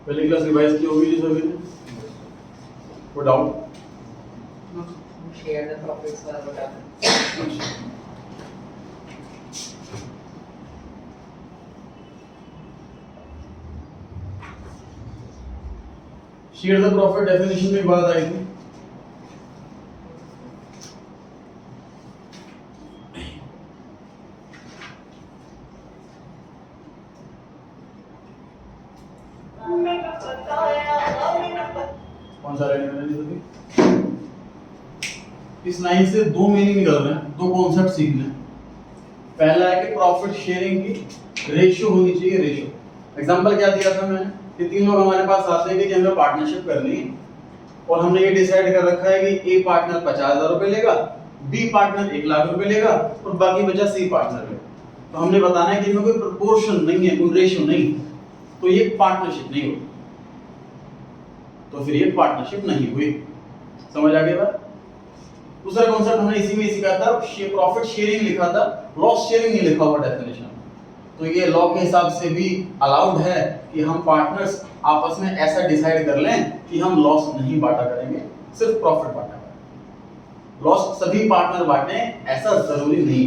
पहली class revise की होगी जी सभी ने? कोई डाउट? शेयर द प्रॉफिट्स वाला बता दें। शेयर द प्रॉफिट डेफिनेशन में बात आई थी। कौन सा लाइन है सभी? इस लाइन से दो मीनिंग निकल रहे हैं, दो कॉन्सेप्ट सीखने हैं। पहला है कि प्रॉफिट शेयरिंग की रेशियो होनी चाहिए, रेशियो। एग्जांपल क्या दिया था मैंने कि तीन लोग हमारे पास आते हैं कि हमें पार्टनरशिप करनी है और हमने ये डिसाइड कर रखा है कि ए पार्टनर 50,000 रुपए लेगा, बी पार्टनर 1 लाख रुपए लेगा और बाकी बचा सी पार्टनर लेगा। तो हमने बताना है कि इनमें कोई प्रोपोर्शन नहीं है, कोई रेशियो नहीं, तो ये पार्टनरशिप नहीं होगी, तो फिर ये पार्टनरशिप नहीं हुई। समझ आ गया बात? दूसरा कॉन्सेप्ट हमने इसी में सीखा था, प्रॉफिट शेयरिंग लिखा था, लॉस शेयरिंग नहीं लिखा हुआ डेफिनेशन। तो ये लॉ के हिसाब से भी अलाउड है कि हम पार्टनर्स आपस में ऐसा डिसाइड कर लें कि हम लॉस नहीं बांटा करेंगे, सिर्फ प्रॉफिट बांटा करेंगे। लॉस सभी पार्टनर बांटे ऐसा जरूरी नहीं।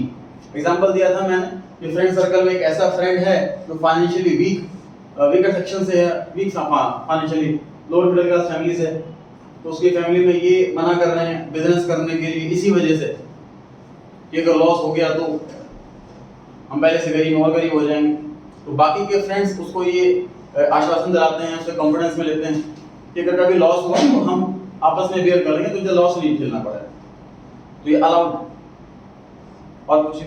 एग्जांपल दिया था मैंने कि फ्रेंड सर्कल में एक ऐसा फ्रेंड है जो फाइनेंशियली वीकर सेक्शन से है, weak financially lower middle class family से, तो उसकी फैमिली में ये मना कर रहे हैं बिजनेस करने के लिए इसी वजह से कि अगर लॉस हो गया तो हम पहले से गरीब और गरीब हो जाएंगे। तो बाकी के फ्रेंड्स उसको ये आश्वासन दिलाते हैं, उससे कॉन्फिडेंस में लेते हैं कि अगर कभी लॉस हुआ तो हम आपस में बेयर कर लेंगे, तुझे लॉस नहीं झेलना पड़ेगा। तो ये अलाउड। और कुछ?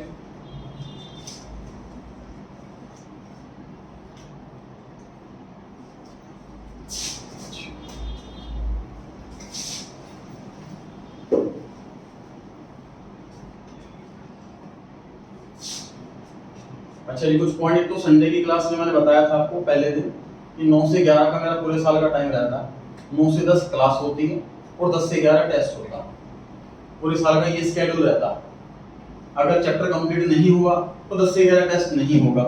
अच्छा जी, कुछ पॉइंट। एक तो संडे की क्लास में मैंने बताया था आपको पहले दिन कि 9 से 11 का मेरा पूरे साल का टाइम रहता है। 9 से 10 क्लास होती है और 10 से 11 टेस्ट होता है। पूरे साल का ये स्केड्यूल रहता है। अगर चैप्टर कंप्लीट नहीं हुआ तो 10 से 11 टेस्ट नहीं होगा,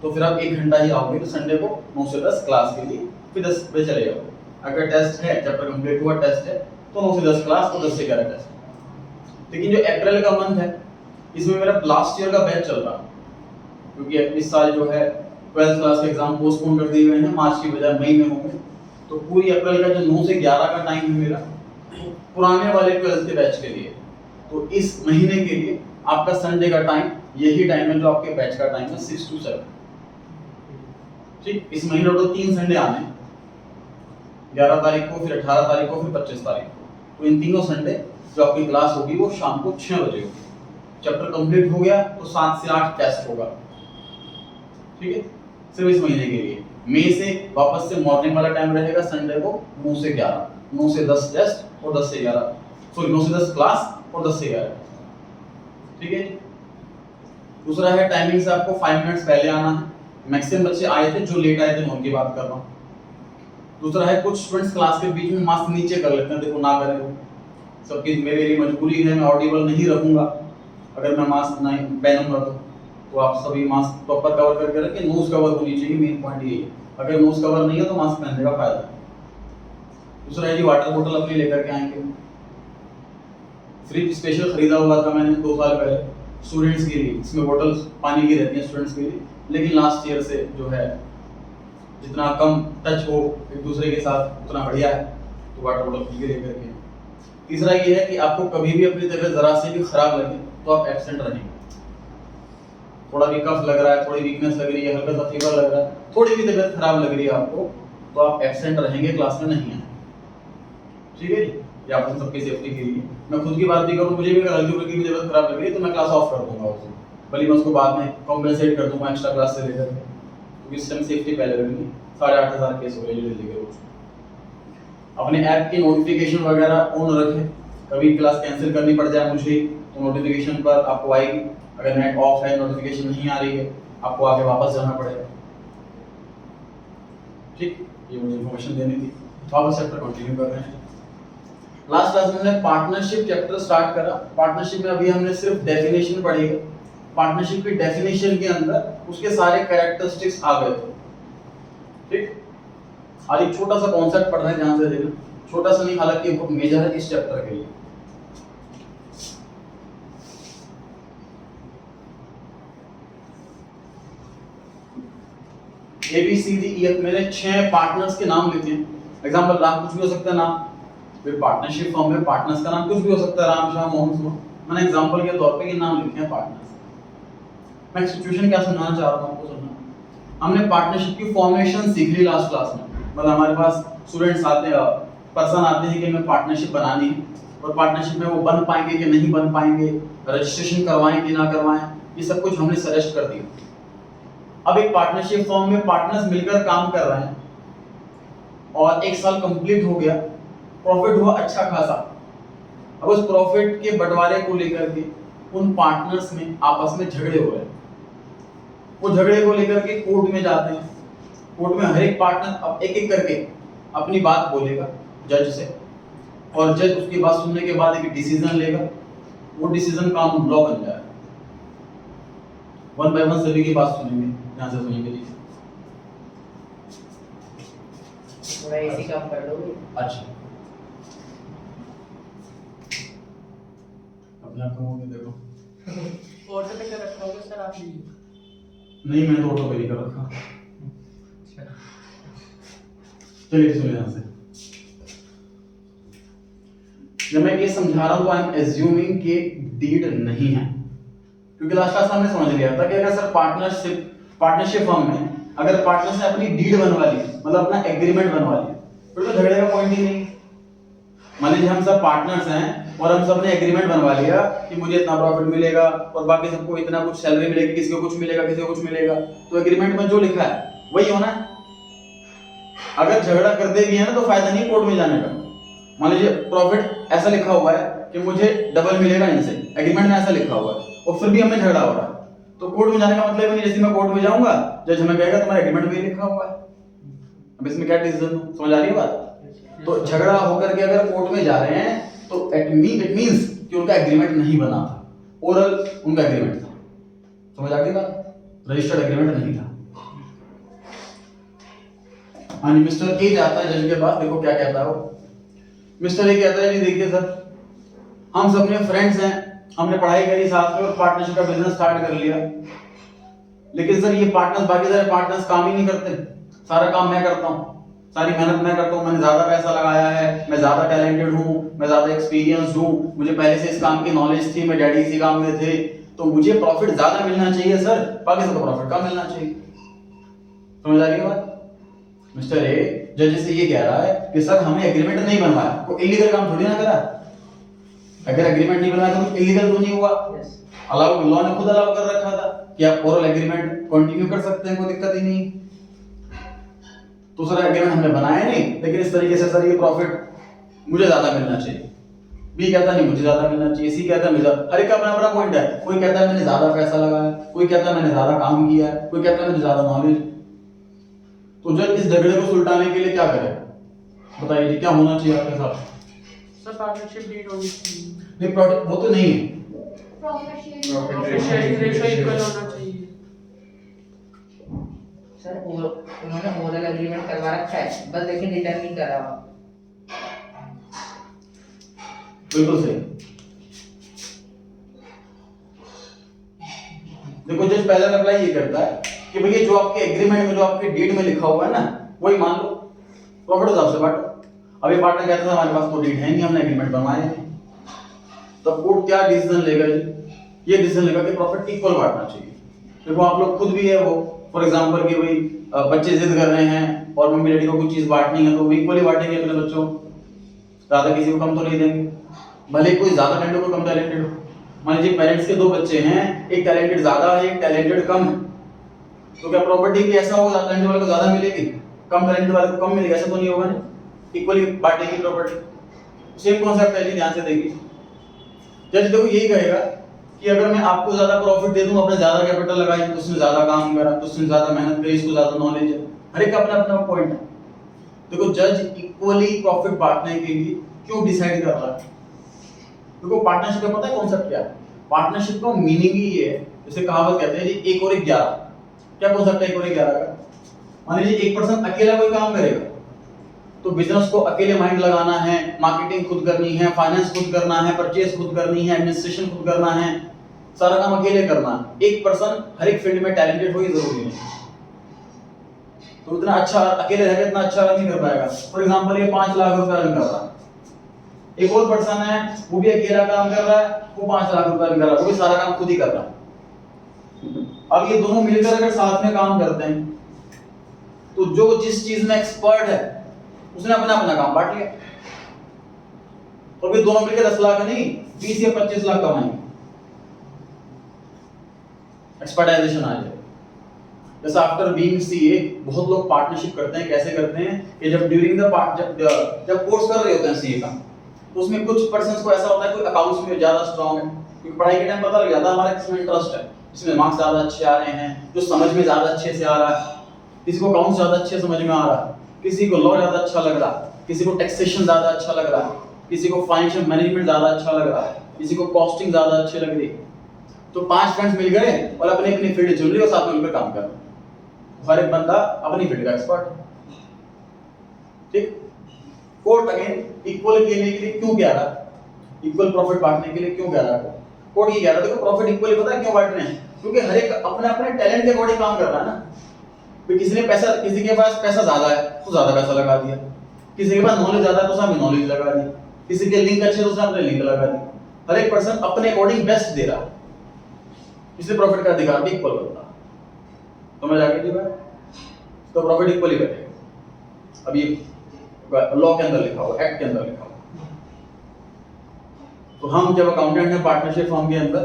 तो फिर आप 1 घंटा ही आओगे तो संडे को 9 से 10 क्लास के लिए, फिर 10 बजे चले जाओगे। अगर टेस्ट है, चैप्टर कंप्लीट हुआ, टेस्ट है, तो 9 से 10 क्लास और 10 से 11 टेस्ट। लेकिन जो अप्रैल का मंथ है इसमें मेरा लास्ट ईयर का बैच चल रहा है, क्योंकि इस साल जो है 12th क्लास के एग्जाम पोस्टपोन कर दिए गए हैं, मार्च की बजाय मई में होंगे। तो पूरी अप्रैल का जो 9 से 11 का टाइम है मेरा पुराने वाले 12th के बैच के लिए। तो इस महीने के लिए आपका संडे का टाइम यही टाइम है जो आपके बैच का टाइम है, 6 to 7। ठीक, इस महीने तो 3 संडे आने हैं, 11 तारीख को, फिर 18 तारीख को, फिर 25 तारीख को। तो इन तीनों संडे जो आपकी क्लास होगी वो शाम को 6 बजे होगी। चैप्टर कंप्लीट हो गया तो 7 से 8 टेस्ट होगा। ठीक है, सिर्फ इस महीने के लिए। मई से वापस से मॉर्निंग वाला टाइम रहेगा संडे को 9 से 11, 9 से 10 टेस्ट और 10 से 11, सॉरी 9 से 10 क्लास और 10 से 11। ठीक है। दूसरा है टाइमिंग से आपको 5 मिनट्स पहले आना है। मैक्सिमम बच्चे आए थे, जो लेट आए थे उनकी बात कर रहा हूँ। दूसरा है कुछ स्टूडेंट्स क्लास के बीच में मास्क नीचे कर लेते हैं, देखो ना करें वो, सबकी मेरी मजबूरी है, मैं ऑडिबल नहीं रखूंगा अगर मैं मास्क नहीं पहनूंगा तो आप सभी मास्क प्रॉपर कवर करके रखें। नोज कवर होनी चाहिए, मेन पॉइंट यही है। अगर नोज कवर नहीं है तो मास्क पहनने का फायदा है। दूसरा है जी वाटर बोतल अपनी लेकर के आएंगे। फ्रिज स्पेशल खरीदा हुआ था मैंने 2 साल पहले स्टूडेंट्स के लिए, इसमें बोतल्स पानी की रहती हैं स्टूडेंट्स के लिए, लेकिन लास्ट ईयर से जो है जितना कम टच हो एक दूसरे के साथ उतना बढ़िया है, तो वाटर बोतल फ्री लेकर के। तीसरा ये है कि आपको कभी भी अपनी तबीयत जरा से भी खराब लगे तो आप एब्सेंट रहेंगे। थोड़ा भी कफ लग रहा है, थोड़ी वीकनेस लग रही है, हल्का सा फीवर लग रहा है, थोड़ी भी तबीयत खराब लग रही है आपको, तो आप एब्सेंट रहेंगे, क्लास में नहीं आए। ठीक है जी, ये आप सबकी सेफ्टी के लिए। मैं खुद की बात भी करूं, मुझे भी अगर हल्की फुल्की भी तबीयत खराब लग रही है तो मैं क्लास ऑफ कर दूंगा उसे, भले मैं उसको बाद में कॉम्पेंसेट कर दूंगा एक्स्ट्रा क्लास से लेकर, क्योंकि इस टाइम सेफ्टी पहले रखनी। 8,500 केस हो गए दिल्ली के रोज। अपने ऐप की नोटिफिकेशन वगैरह ऑन रखें, कभी क्लास कैंसिल करनी पड़ जाए मुझे तो नोटिफिकेशन पर आपको आएगी। अगर नेट ऑफ है, नोटिफिकेशन नहीं आ रही है, आपको आगे वापस जाना पड़ेगा। ठीक, ये मुझे इन्फॉर्मेशन देनी थी। वापस चैप्टर कंटिन्यू कर रहे हैं। लास्ट क्लास में हमने पार्टनरशिप चैप्टर स्टार्ट करा। पार्टनरशिप में अभी हमने सिर्फ डेफिनेशन पढ़ी है। पार्टनरशिप की डेफिनेशन के अंदर उसके सारे कैरेक्टरिस्टिक्स आ गए थे। ठीक, आज एक छोटा सा कॉन्सेप्ट पढ़ रहे हैं, ध्यान से देखना, छोटा सा नहीं हालांकि बहुत मेजर है इस चैप्टर के लिए। ABCDEF मेरे 6 पार्टनर्स के नाम लिखे हैं। एग्जांपल नाम कुछ भी हो सकता है, नाम कोई पार्टनरशिप फॉर्म में पार्टनर्स का नाम कुछ भी हो सकता है, राम शाह मोहन सुमन, मैंने एग्जांपल के तौर पे ये नाम लिखे हैं पार्टनर्स। मैं सिचुएशन क्या समझाना चाह रहा हूं आपको, सुनना। हमने पार्टनरशिप की फॉर्मेशन सीख ली लास्ट क्लास में, मतलब हमारे पास स्टूडेंट्स आते हैं, पर्सन आते हैं कि हमें पार्टनरशिप बनानी है, और पार्टनरशिप में वो बन पाएंगे कि नहीं बन पाएंगे, रजिस्ट्रेशन करवाएं कि ना करवाएं, ये सब कुछ हमने सजेस्ट कर दिया। अब एक पार्टनरशिप फॉर्म में पार्टनर्स मिलकर काम कर रहे हैं और 1 साल कंप्लीट हो गया, प्रॉफिट हुआ अच्छा खासा। अब उस प्रॉफिट के बंटवारे को लेकर के उन पार्टनर्स में आपस में झगड़े हो रहे हैं। वो झगड़े को लेकर के कोर्ट में जाते हैं। कोर्ट में हर एक पार्टनर अब एक एक करके अपनी बात बोलेगा जज से, और जज उसकी बात सुनने के बाद एक डिसीजन लेगा। वो डिसीजन कानून लॉ बन जाएगा। 1 बाय 1 सभी की बात सुनेंगे, ध्यान से सुनिए प्लीज। थोड़ा एसी कम कर लो। अच्छा, अपना कम हो गया देखो। ऑटो पे कर रखा होगा सर आप? नहीं, मैंने तो ऑटो पे नहीं कर रखा। चलिए सुनिए ध्यान से। जब मैं ये समझा रहा हूं तो आई एम एज्यूमिंग कि डीड नहीं है, क्योंकि लास्ट क्लास हमने समझ लिया था कि अगर सर पार्टनरशिप फॉर्म में अगर पार्टनर्स ने अपनी डीड बनवा ली, मतलब अपना एग्रीमेंट बनवा लिया, फिर तो झगड़े का पॉइंट ही नहीं। मान लीजिए हम सब पार्टनर्स हैं और हम सब ने एग्रीमेंट बनवा लिया कि मुझे इतना प्रॉफिट मिलेगा और बाकी सबको इतना कुछ सैलरी मिलेगी, किसी को कुछ मिलेगा, किसी को कुछ मिलेगा, तो एग्रीमेंट में जो लिखा है वही होना है। अगर झगड़ा करते भी है ना तो फायदा नहीं कोर्ट में जाने का। मान लीजिए प्रॉफिट ऐसा लिखा हुआ है कि मुझे डबल मिलेगा इनसे, एग्रीमेंट में ऐसा लिखा हुआ है, और फिर भी हमें झगड़ा हो रहा है, तो कोर्ट में जाने का मतलब नहीं। जैसे मैं कोर्ट में जाऊंगा, जज हमें कहेगा तुम्हारे एग्रीमेंट में लिखा हुआ है, अब इसमें क्या डिसीजन हो, समझ आ रही है बात? तो झगड़ा होकर के अगर कोर्ट में जा रहे हैं तो इट मींस कि उनका एग्रीमेंट नहीं बना था, ओरल उनका एग्रीमेंट था। समझ आ गई बात? रजिस्टर्ड एग्रीमेंट नहीं था। हाँ, मिस्टर ए जाता है जज के पास, देखो क्या कहता है वो। मिस्टर ए कहता है जी देखिए सर, हम सब ने फ्रेंड्स हैं, हमने पढ़ाई करी साथ में और पार्टनरशिप का बिजनेस स्टार्ट कर लिया, लेकिन सर ये पार्टनर्स, बाकी सारे पार्टनर्स काम ही नहीं करते, सारा काम मैं करता हूँ, सारी मेहनत मैं करता हूँ, मैंने ज्यादा पैसा लगाया है, मैं ज्यादा टैलेंटेड हूँ, मैं ज्यादा एक्सपीरियंस हूँ, मुझे पहले से इस काम की नॉलेज थी, मैं डैडी इसी काम में थे, तो मुझे प्रॉफिट ज्यादा मिलना चाहिए सर, बाकी सबको प्रॉफिट कम मिलना चाहिए। समझ आ रही है बात? मिस्टर ए जज से ये कह रहा है कि सर हमें एग्रीमेंट नहीं बनवाया, कोई इलीगल काम थोड़ी ना करा। अगर एग्रीमेंट नहीं बनाया तो कुछ इलीगल तो नहीं हुआ। अलाउ लॉ ने खुद अलाउ कर रखा था कि आप ओरल एग्रीमेंट कंटिन्यू कर सकते हैं, कोई दिक्कत ही नहीं। तो सर एग्रीमेंट हमने बनाया नहीं, लेकिन इस तरीके से सर ये प्रॉफिट मुझे ज्यादा मिलना चाहिए। बी कहता नहीं मुझे ज्यादा मिलना चाहिए, सी कहता मुझे, हर एक का अपना अपना पॉइंट है। कोई कहता है मैंने ज्यादा पैसा लगाया, कोई कहता है मैंने ज्यादा काम किया है, कोई कहता है मुझे ज्यादा नॉलेज। तो जब इस झगड़े को सुलटाने के लिए क्या करें, बताइए जी क्या होना चाहिए आपके साथ? सर पार्टनरशिप डीड होनी चाहिए। नहीं प्रोडक्ट वो तो नहीं है, प्रॉफिट शेयरिंग रेशियो इक्वल होना चाहिए। सर उन्होंने ओरल एग्रीमेंट करवा रखा है, बस लेकिन रिटर्न नहीं करा हुआ। बिल्कुल सही। देखो जज पहला अप्लाई ये करता है कि भैया जो आपके एग्रीमेंट में, जो आपके डीड में लिखा हुआ है ना, वही मान लो, प्रॉफिट उस आपसे बांटो। अब ये पार्टनर कहता था हमारे पास तो डीड है नहीं, हमने एग्रीमेंट बनवाया नहीं, तो कोर्ट क्या डिसीजन लेगा जी? ये डिसीजन लेगा कि प्रॉफिट इक्वल बांटना चाहिए। देखो आप लोग खुद भी है वो, फॉर एग्जांपल कि भाई बच्चे जिद कर रहे हैं और मम्मी डैडी को कुछ चीज बांटनी है तो वो इक्वली बांटेंगे अपने बच्चों, ज्यादा किसी को कम तो नहीं देंगे, भले कोई ज्यादा टैलेंटेड हो कम टैलेंटेड हो। मान लीजिए पेरेंट्स के 2 बच्चे हैं, एक टैलेंटेड ज्यादा है, एक टैलेंटेड कम है, तो क्या प्रॉपर्टी भी ऐसा होगा टैलेंटेड वाले को ज्यादा मिलेगी, कम टैलेंटेड वाले को कम मिलेगी? ऐसा तो नहीं होगा ना, इक्वली बांटेगी प्रॉपर्टी। सेम कॉन्सेप्ट है जी, ध्यान से देखिए। जज देखो यही कहेगा कि अगर मैं आपको ज्यादा प्रॉफिट दे दूं, आपने ज्यादा कैपिटल लगाई, तो उसने ज्यादा काम करा, तो उसने ज्यादा मेहनत करी, इसको ज्यादा नॉलेज है, हर एक का अपना अपना पॉइंट है। देखो जज इक्वली प्रॉफिट बांटने के लिए क्यों डिसाइड कर रहा है? देखो पार्टनरशिप का पता है कॉन्सेप्ट क्या है? पार्टनरशिप का मीनिंग ही ये है, जैसे कहावत कहते हैं जी 1 और 1 11। क्या कॉन्सेप्ट है 1 और 1 11 का? मान लीजिए एक पर्सन अकेला कोई काम करेगा तो बिजनेस को अकेले माइंड लगाना है, मार्केटिंग खुद करनी है, फाइनेंस खुद करना है, परचेज खुद करनी है, एडमिनिस्ट्रेशन खुद करना है, सारा काम अकेले करना है। एक पर्सन हर एक फील्ड में टैलेंटेड हो ये जरूरी नहीं, तो इतना अच्छा अकेले रहकर इतना अच्छा नहीं कर पाएगा। फॉर एग्जांपल ये 5 लाख रुपए अर्न कर रहा है, एक और पर्सन है वो भी अकेला काम कर रहा है, वो 5 लाख रुपए अर्न कर रहा है, वो भी सारा काम खुद ही कर रहा है। अब ये दोनों मिलकर अगर साथ में काम करते हैं तो जो जिस चीज में एक्सपर्ट है उसने अपना अपना काम बांट लिया, तो फिर दोनों मिलकर 10 लाख नहीं 20 या 25 लाख कमाएंगे, एक्सपर्टाइजेशन आ जाए। जैसे आफ्टर बीइंग सीए बहुत लोग पार्टनरशिप करते हैं, कैसे करते हैं कि जब ड्यूरिंग द जब कोर्स कर रहे होते हैं सीए का, तो उसमें कुछ पर्सन्स को ऐसा होता है कोई अकाउंट्स में ज्यादा स्ट्रांग है, क्योंकि पढ़ाई के टाइम पता लग जाता है हमारा किसमें इंटरेस्ट है, इसमें मार्क्स ज्यादा अच्छे आ रहे हैं, जो समझ में ज्यादा अच्छे से आ रहा है, किसी को अकाउंट्स ज्यादा अच्छे समझ में आ रहा है, किसी को लॉ ज्यादा अच्छा लग रहा है, किसी को टैक्सेशन ज्यादा अच्छा लग रहा है, किसी को फाइनेंशियल मैनेजमेंट ज्यादा अच्छा लग रहा है, किसी को कॉस्टिंग ज्यादा अच्छी लग रही है। तो 5 फ्रेंड्स मिल गए और अपनी अपनी फील्ड चुन ली और साथ में मिलकर काम कर रहे हैं, हर एक बंदा अपनी फील्ड का एक्सपर्ट है। ठीक, कोर्ट अगेन इक्वल के लिए क्यों कह रहा है, इक्वल प्रॉफिट बांटने के लिए क्यों कह रहा है कोर्ट? ये कह रहा है देखो प्रॉफिट इक्वली पता है क्यों बांटने हैं, क्योंकि हर एक अपने अपने टैलेंट के अकॉर्डिंग काम कर रहा है ना। फिर किसी ने पैसा, किसी के पास पैसा ज्यादा है तो ज्यादा पैसा लगा दिया, किसी के पास नॉलेज ज्यादा है तो उसने नॉलेज लगा दी, किसी के लिंक अच्छे तो उसने अपने लिंक लगा दी। हर एक पर्सन अपने अकॉर्डिंग बेस्ट दे रहा है, इसलिए प्रॉफिट का अधिकार भी इक्वल बनता है। समझ आ गई बात? तो प्रॉफिट इक्वली बैठेगा। अब ये लॉ के अंदर लिखा हुआ, एक्ट के अंदर लिखा हुआ। तो हम जब अकाउंटेंट हैं पार्टनरशिप फर्म के अंदर,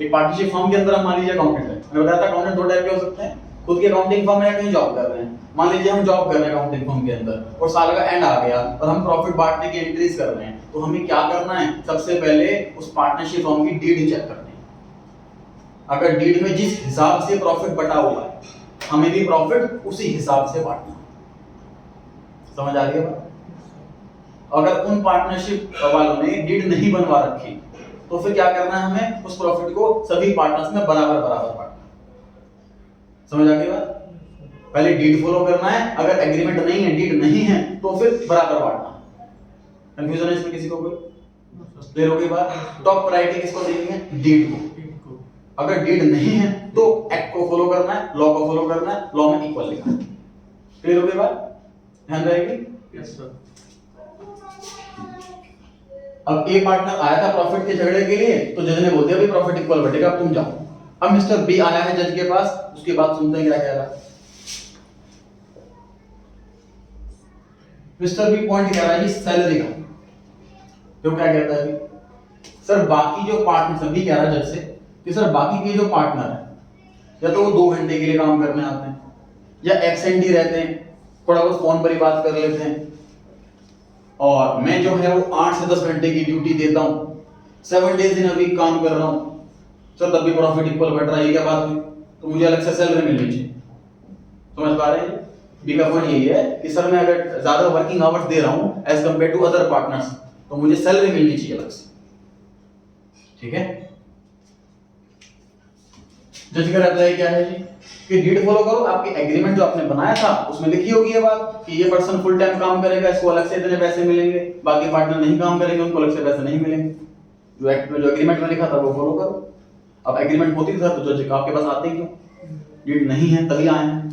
एक पार्टनरशिप फर्म के अंदर हम मान लीजिए अकाउंटेंट है, मैंने बताया था अकाउंटेंट 2 टाइप के हो सकते हैं, खुद की अकाउंटिंग फर्म में कहीं जॉब कर रहे हैं। मान लीजिए हम जॉब कर रहे हैं अकाउंटिंग फर्म के अंदर और साल का एंड आ गया और हम प्रॉफिट बांटने की एंट्रीज कर रहे हैं, तो हमें क्या करना है? सबसे पहले उस पार्टनरशिप फर्म की डीड चेक करनी है। अगर डीड में जिस हिसाब से प्रॉफिट बटा हुआ है, हमें भी प्रॉफिट उसी हिसाब से बांटना है। समझ आ रही है बात? अगर उन पार्टनरशिप वालों ने डीड नहीं बनवा रखी तो फिर क्या करना है? हमें उस प्रॉफिट को सभी पार्टनर्स में बराबर बराबर बांटना। समझ आ गई बात? पहले डीड फॉलो करना है, अगर एग्रीमेंट नहीं है, डीड नहीं है, तो फिर बराबर बांटना। कंफ्यूजन है इसमें किसी को? कोई क्लियर हो गई बात? टॉप प्रायोरिटी किसको देनी है? डीड को। अगर डीड नहीं है तो एक्ट को फॉलो करना है, लॉ को फॉलो करना है, लॉ में इक्वल लिखना है। क्लियर हो गई बात? ध्यान रहेगी? Yes sir. अब ए पार्टनर आया था प्रॉफिट के झगड़े के लिए, तो जज ने बोल दिया भाई प्रॉफिट इक्वल बटेगा, अब तुम जाओ। अब मिस्टर बी आया है जज के पास, उसकी बात सुनते हैं क्या कह रहा है। मिस्टर बी पॉइंट कह रहा है सैलरी का। तो क्या कहता है सर बाकी जो पार्टनर, बी कह रहा है जज से कि सर बाकी के जो पार्टनर है या तो वो 2 घंटे के लिए काम करने आते हैं या एब्सेंट ही रहते हैं, थोड़ा बहुत फोन पर ही बात कर लेते हैं, और मैं जो है वो 8 से 10 घंटे की ड्यूटी देता हूं, 7 डेज इन अ वीक काम कर रहा हूं, सर तब भी प्रॉफिट इक्वल बढ़ रहा है, ये क्या बात हुई? तो मुझे अलग से सैलरी मिलनी चाहिए। समझ पा रहे हैं? बी का पॉइंट यही है कि सर मैं अगर ज्यादा वर्किंग आवर्स दे रहा हूं as compared to other partners, तो मुझे सैलरी मिलनी चाहिए अलग से। ठीक है? जज का रहता क्या है जी कि डीड फॉलो करो, आपकी एग्रीमेंट जो आपने बनाया था उसमें लिखी होगी ये बात कि ये पर्सन फुल टाइम काम करेगा, इसको अलग से इतने पैसे मिलेंगे, बाकी पार्टनर नहीं काम करेंगे उनको अलग से पैसे नहीं मिलेंगे। जो एक्ट में जो एग्रीमेंट में लिखा था वो फॉलो करो। अब एग्रीमेंट होती था तो जज आपके पास आते क्यों? डीड नहीं है तभी आए हैं।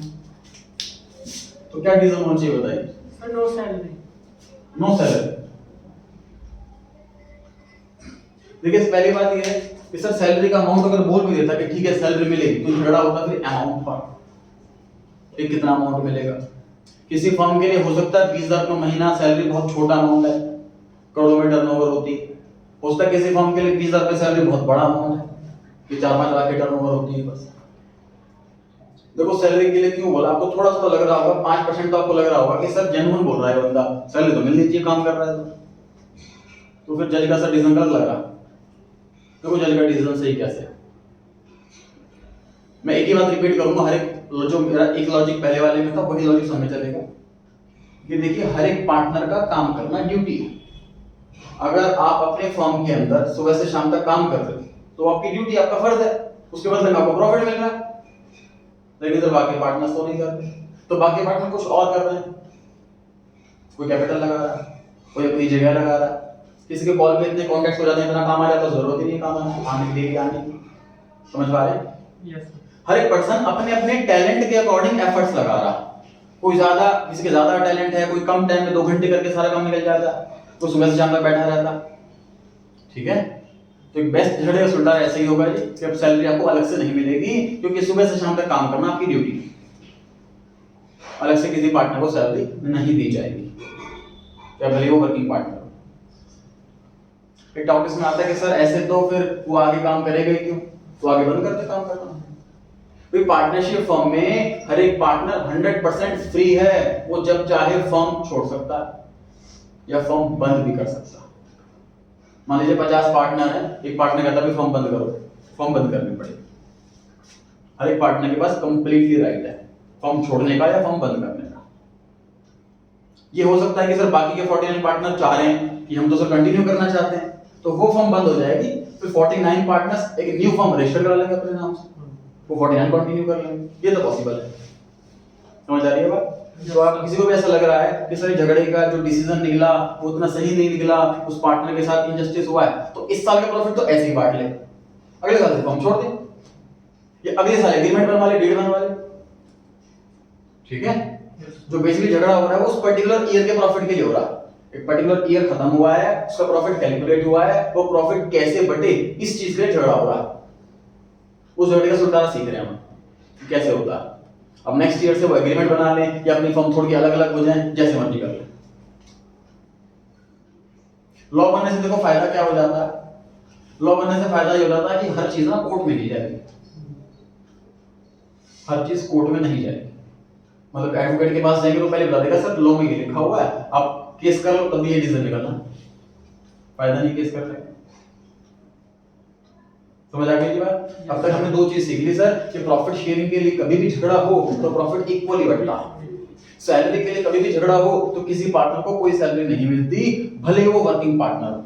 तो क्या डिसीजन होना चाहिए बताइए? Sir no salary. No salary. देखिए पहली बात ये है कि सर सैलरी का अमाउंट अगर बोल भी देता कि ठीक है सैलरी मिलेगी, तो झगड़ा होता फिर अमाउंट पर, एक कितना अमाउंट मिलेगा। किसी फर्म के लिए हो सकता है 20,000 रुपये महीना सैलरी बहुत छोटा अमाउंट है, करोड़ों में टर्नओवर होती है। हो सकता है किसी फर्म के लिए 20,000 रुपये सैलरी बहुत बड़ा अमाउंट है, कि 4-5 लाख की टर्नओवर होती है बस। देखो सैलरी के लिए क्यों बोला, आपको थोड़ा सा तो लग रहा होगा, 5% तो आपको लग रहा होगा कि सर जेन्युइन बोल रहा है बंदा, सैलरी तो मिलनी चाहिए काम कर रहा है तो फिर जज का सर डिसीजन गलत लग रहा। देखो जज का डिसीजन सही कैसे है, मैं एक ही बात रिपीट करूंगा, हर एक जो मेरा एक लॉजिक पहले वाले में था वही लॉजिक समझ चलेगा कि देखिए हर एक पार्टनर का काम करना ड्यूटी है। अगर आप अपने फर्म के अंदर सुबह से शाम तक काम कर रहे हो तो आपकी ड्यूटी, आपका फर्ज है, उसके बदले में आपको प्रॉफिट मिल रहा है। लेकिन जब बाकी पार्टनर्स तो नहीं कर रहे, तो बाकी पार्टनर कुछ और कर रहे हैं, कोई कैपिटल लगा रहा है, कोई अपनी जगह लगा रहा है, किसी के कॉल पे इतने कॉन्टैक्ट हो जाते हैं, इतना काम आ जाता है, जरूरत ही नहीं है काम आने के लिए आने की। समझ पा रहे हैं? Yes. हर एक पर्सन अपने अपने टैलेंट के अकॉर्डिंग एफर्ट्स लगा रहा है। कोई ज्यादा, किसी के ज्यादा टैलेंट है, कोई कम टाइम में 2 घंटे करके सारा काम निकल जाता है, कोई सुबह से शाम तक बैठा रहता। ठीक है, तो एक बेस्ट झड़े का सुल्तान ऐसे ही होगा जी कि अब सैलरी आपको अलग से नहीं मिलेगी, क्योंकि सुबह से शाम तक काम करना आपकी ड्यूटी है। अलग से किसी पार्टनर को सैलरी नहीं दी जाएगी, या भले वो वर्किंग पार्टनर। फिर टॉपिक्स में आता है कि सर ऐसे तो फिर वो आगे काम करेगा ही क्यों, तो आगे बंद करते काम करना। फिर पार्टनरशिप फर्म में हर एक पार्टनर 100% फ्री है, वो जब चाहे फर्म छोड़ सकता है या फर्म बंद भी कर सकता है। मान लीजिए 50 पार्टनर है, एक पार्टनर कहता है फर्म बंद करो, फर्म बंद करनी पड़ेगी। हर एक पार्टनर के पास कंप्लीटली राइट है फर्म छोड़ने का या फर्म बंद करने का। ये हो सकता है कि सर बाकी के 49 पार्टनर चाह रहे हैं कि हम तो सर कंटिन्यू करना चाहते हैं, तो वो फर्म बंद हो जाएगी, फिर 49 पार्टनर्स एक न्यू फर्म रजिस्टर करा लेंगे अपने नाम से, वो 49 कंटिन्यू कर लेंगे। ये तो पॉसिबल है। समझ आ रही है बात? तो आप किसी को भी ऐसा लग रहा है कि सर झगड़े का जो डिसीजन निकला वो उतना सही नहीं निकला, उस पार्टनर के साथ इनजस्टिस हुआ है, तो इस साल का प्रॉफिट तो ऐसे ही बांट ले, अगले साल से फर्म छोड़ दे, ये अगले साल एग्रीमेंट बनवा ले, डील बनवा ले। ठीक है, जो बेसिकली झगड़ा हो रहा है वो उस पर्टिकुलर ईयर के प्रॉफिट के लिए हो रहा है। एक पर्टिकुलर ईयर खत्म हुआ है, उसका प्रॉफिट कैलकुलेट हुआ है, वो प्रॉफिट कैसे बटे इस चीज के लिए झगड़ा हो रहा है। उस झगड़े का सुलझाना सीख रहे हैं हम कैसे होता है। अब नेक्स्ट ईयर से वो एग्रीमेंट बना लें या अपनी फर्म थोड़ी अलग अलग हो जाए, जैसे मर्जी कर लें। लॉ बनने से देखो फायदा क्या हो जाता है, लॉ बनने से फायदा ये हो जाता है कि हर चीज ना कोर्ट में नहीं जाएगी, हर चीज कोर्ट में नहीं जाएगी। मतलब एडवोकेट के पास जाएंगे तो पहले बता देगा सर लॉ में ये लिखा हुआ है, आप केस कर लो, तभी ये डिसीजन निकलना, फायदा नहीं केस करने का। समझ आ गई बात? अब तक हमने 2 चीज सीख ली सर कि प्रॉफिट शेयरिंग के लिए कभी भी झगड़ा हो तो प्रॉफिट इक्वली बंटना, सैलरी के लिए कभी भी झगड़ा हो तो किसी पार्टनर को कोई सैलरी नहीं मिलती, भले वो वर्किंग पार्टनर हो।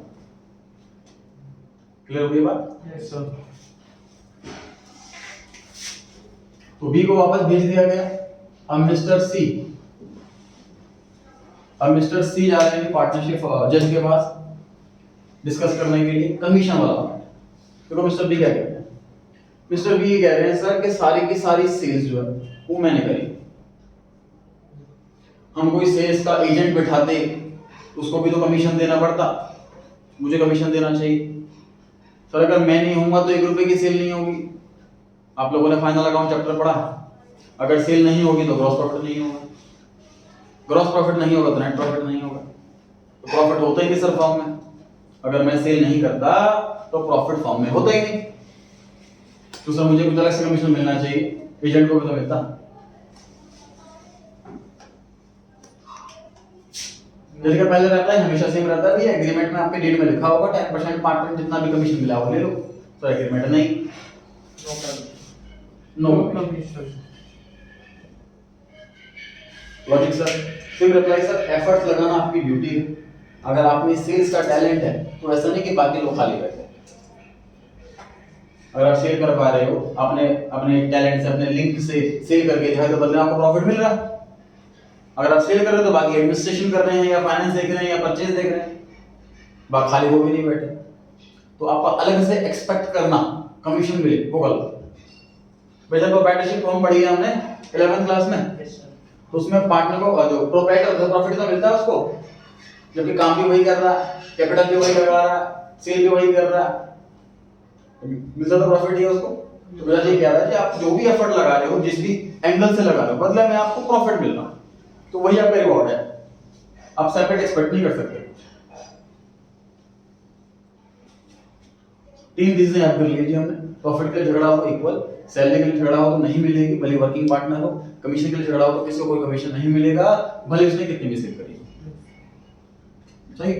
क्लियर हो गई बात? Yes, sir. तो बी को वापस भेज दिया गया। अब मिस्टर सी जा रहे हैं पार्टनरशिप जज के पास डिस्कस करने के लिए कमीशन वाला। देखो मिस्टर बी क्या कहते हैं, मिस्टर बी ये कह रहे हैं सर कि सारी की सारी सेल्स जो है वो मैंने करी, हम कोई सेल्स का एजेंट बिठाते उसको भी तो कमीशन देना पड़ता, मुझे कमीशन देना चाहिए। सर अगर मैं नहीं होऊंगा तो 1 रुपए की सेल नहीं होगी। आप लोगों ने फाइनल अकाउंट चैप्टर पढ़ा, अगर सेल नहीं होगी तो ग्रॉस प्रॉफिट नहीं होगा, ग्रॉस प्रॉफिट नहीं होगा तो नेट प्रॉफिट नहीं होगा, तो प्रॉफिट होता ही नहीं सर फर्म में। अगर मैं सेल नहीं करता तो प्रॉफिट फर्म में होता ही नहीं, तो सर मुझे कुछ अलग से कमीशन मिलना चाहिए, एजेंट को भी तो मिलता। जैसे कि पहले रहता है हमेशा सेम रहता है भैया, एग्रीमेंट में आपके डेट में लिखा होगा 10% पार्टनर जितना भी कमीशन मिला वो ले लो, तो एग्रीमेंट नहीं, नो Commission. Logic sir. सिर्फ रिप्लाई सर एफर्ट्स लगाना आपकी ड्यूटी है। अगर आप में सेल्स का टैलेंट है तो ऐसा नहीं कि बाकी लोग खाली बैठे। अगर आप सेल कर पा रहे हो, आपने अपने टैलेंट से अपने लिंक से सेल करके दिखाया तो बदले में आपको प्रॉफिट मिल रहा है। अगर आप सेल कर रहे हो तो बाकी एडमिनिस्ट्रेशन कर रहे हैं या फाइनेंस देख रहे हैं या परचेज देख रहे हैं, बाकी खाली वो भी नहीं बैठे। तो आप अलग से एक्सपेक्ट करना कमीशन मिले वो गलत। वैसे तो पार्टनरशिप फॉर्म पढ़ी है हमने 11th क्लास में, तो उसमें पार्टनर को जो प्रोप्राइटर होता है प्रॉफिट तो मिलता है उसको, जबकि काम भी वही कर रहा है, कैपिटल भी वही लगा रहा है, सेल भी वही कर रहा है, मिलता तो प्रॉफिट ही है उसको। तो मेरा ये कह रहा है कि आप जो भी एफर्ट लगा रहे हो, जिस भी एंगल से लगा रहे हो, बदले में आपको प्रॉफिट मिल रहा है, तो वही आपका रिवॉर्ड है। आप सेपरेट एक्सपेक्ट नहीं कर सकते। 3 चीजें याद कर लीजिए हमने, प्रॉफिट के लिए झगड़ा हो इक्वल, सैलरी के लिए झगड़ा हो तो नहीं मिलेगी भले वर्किंग पार्टनर हो, कमीशन के लिए झगड़ा हो तो किसी को कोई कमीशन नहीं मिलेगा भले उसने कितनी भी सेल करी। सही?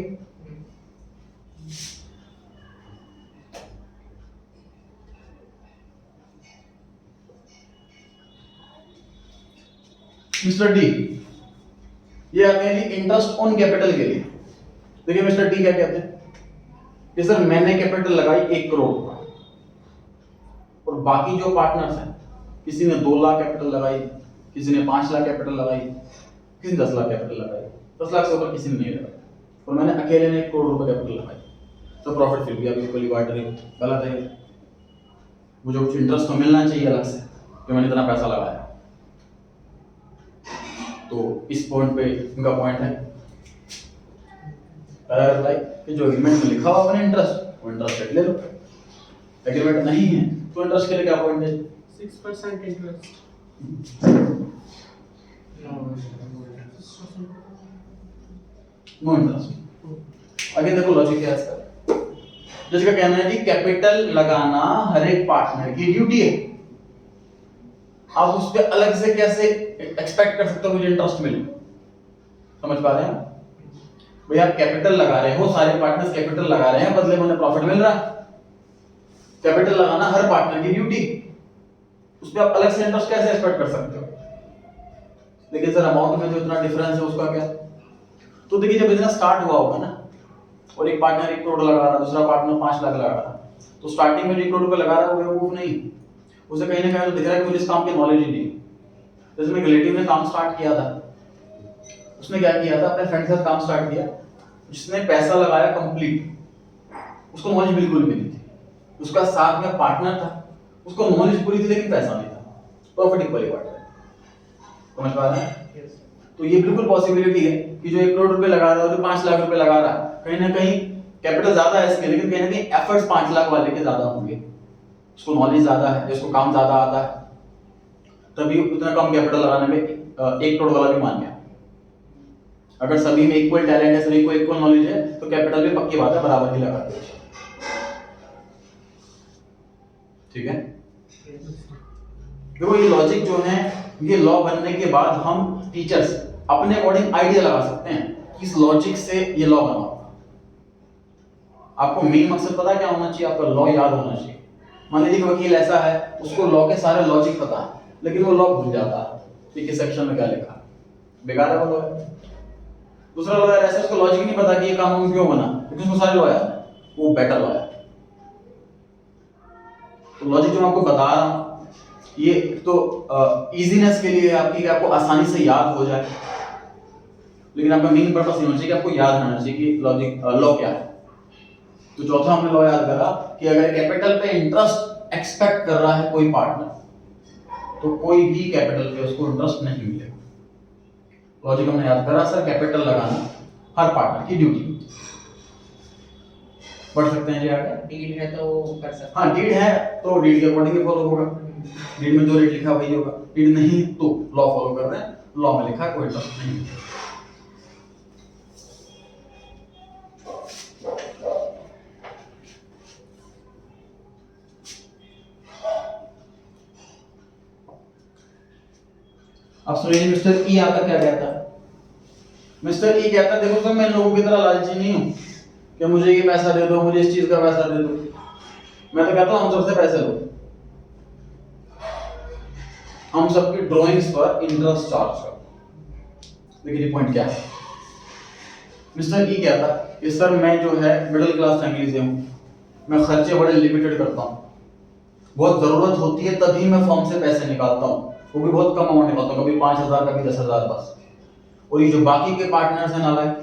मिस्टर डी ये आते हैं जी इंटरेस्ट ऑन कैपिटल के लिए। देखिए मिस्टर डी क्या कहते हैं कि सर मैंने कैपिटल लगाई 1 करोड़ और बाकी जो पार्टनर्स हैं किसी ने 2 लाख कैपिटल लगाई, किसी ने 5 लाख कैपिटल लगाई, किसी ने 10 लाख कैपिटल लगाई, 10 लाख से ऊपर किसी ने नहीं लगाया और मैंने अकेले ने 1 करोड़ रुपए कैपिटल लगाई, तो प्रॉफिट फिर भी अभी इक्वली बांट रही हूँ, गलत है। मुझे कुछ इंटरेस्ट तो मिलना चाहिए अलग से कि मैंने इतना पैसा लगाया। तो इस पॉइंट पे इनका पॉइंट है कि जो एग्रीमेंट में लिखा हुआ अपने इंटरेस्ट, वो इंटरेस्ट रेट ले लो। एग्रीमेंट नहीं है तो इंटरेस्ट के लिए क्या पॉइंट है? 6% interest. No interest. आगे देखो लॉजिक क्या है इसका। जिसका कहना है कि कैपिटल लगाना हर एक पार्टनर की ड्यूटी है। आप उस पर अलग से कैसे एक्सपेक्ट कर सकते हो मुझे इंटरेस्ट मिले? समझ पा रहे हैं भाई? आप कैपिटल लगा रहे हो, सारे पार्टनर्स कैपिटल लगा रहे हैं, बदले में उन्हें प्रॉफिट मिल रहा है। कैपिटल लगाना हर पार्टनर की ड्यूटी, उस पर आप अलग से इंटरेस्ट कैसे एक्सपेक्ट कर सकते हो? लेकिन सर अमाउंट में जो इतना डिफरेंस है उसका क्या? तो देखिए जब बिजनेस स्टार्ट हुआ होगा ना और एक पार्टनर 1 करोड़ लगा रहा है, दूसरा पार्टनर 5 लाख लगा रहा है, तो स्टार्टिंग में जो 1 करोड़ रुपए लगा रहा है वो बेवकूफ नहीं, उसे कहीं ना कहीं तो दिख रहा है कि मुझे इस काम की नॉलेज ही नहीं। जैसे मैं रिलेटिव ने काम स्टार्ट किया था, उसने क्या किया था, अपने फ्रेंड के साथ काम स्टार्ट किया, जिसने पैसा लगाया कंप्लीट, उसको नॉलेज बिल्कुल भी नहीं थी। उसका साथ में पार्टनर था, उसको नॉलेज पूरी थी लेकिन पैसा नहीं था। प्रॉफिट इक्वली बांट रहे, समझ पा रहे हैं? तो ये बिल्कुल पॉसिबिलिटी है कि जो 1 करोड़ रुपए लगा रहा है और जो 5 लाख रुपए लगा रहा है, कहीं ना कहीं कैपिटल ज्यादा है इसके, लेकिन कहीं ना कहीं एफर्ट्स 5 लाख वाले के ज्यादा होंगे। उसको नॉलेज ज्यादा है, जिसको काम ज्यादा आता है, तभी उतना कम कैपिटल लगाने में 1 करोड़ वाला भी मान गया। अगर सभी में इक्वल टैलेंट है, सभी को इक्वल नॉलेज है, तो कैपिटल भी पक्की बात है बराबर ही लगाते हैं। ठीक है? देखो ये लॉजिक जो है, ये लॉ बनने के बाद हम टीचर्स अपने अकॉर्डिंग आइडिया लगा सकते हैं कि इस लॉजिक से ये लॉ बना होगा। आपको मेन मकसद पता है क्या होना चाहिए? आपका लॉ याद होना चाहिए। मान लीजिए वकील ऐसा है, उसको लॉ के सारे लॉजिक पता है, लेकिन वो लॉ भूल जाता है कि किस सेक्शन में क्या लिखा, बेकार है वो लॉयर। दूसरा लॉयर ऐसा, उसको लॉजिक नहीं पता कि ये कानून क्यों बना, क्योंकि उसको सारे लॉ याद है, वो बेटर लॉयर। तो लॉजिक जो मैं आपको बता रहा हूं, ये तो इजीनेस के लिए आपकी, कि आपको आसानी से याद हो जाए, लेकिन आपका मेन पर्पस ये होना चाहिए कि आपको याद रहना चाहिए कि लॉजिक लॉ क्या है। तो चौथा हमने लॉ याद करा कि अगर कैपिटल पे इंटरेस्ट एक्सपेक्ट कर रहा है कोई पार्टनर, तो कोई भी कैपिटल पे उसको इंटरेस्ट नहीं मिलेगा। लॉजिक हमने याद करा सर, कैपिटल लगाना हर पार्टनर की ड्यूटी। पढ़ सकते हैं जी आगे? डीड है तो कर सकते हैं। हाँ डीड है तो डीड के अकॉर्डिंग ही फॉलो होगा। डीड में जो रेट लिखा वही होगा। डीड नहीं तो लॉ फॉलो कर रहे हैं, लॉ में लिखा है कोई इंटरेस्ट नहीं। अब सुनिए मिस्टर ई आकर क्या कहता है। मिस्टर ई कहता है देखो सर मैं लोगों की तरह लालची नहीं हूं कि मुझे ये पैसा दे दो, मुझे इस चीज का पैसा दे दो। मैं तो कहता हूं हम सबसे पैसे लो, हम सबकी ड्राइंग्स पर इंटरेस्ट चार्ज करो। देखिए पॉइंट क्या है। मिस्टर ई कहता है कि सर मैं जो है मिडिल क्लास फैमिली से हूं, मैं खर्चे बड़े लिमिटेड करता हूं, बहुत जरूरत होती है तभी मैं फॉर्म से पैसे निकालता हूं, वो भी बहुत कम अमाउंट निकालता हूं, कभी 5,000 कभी 10,000 बस। और ये जो बाकी के पार्टनर्स हैं नालायक,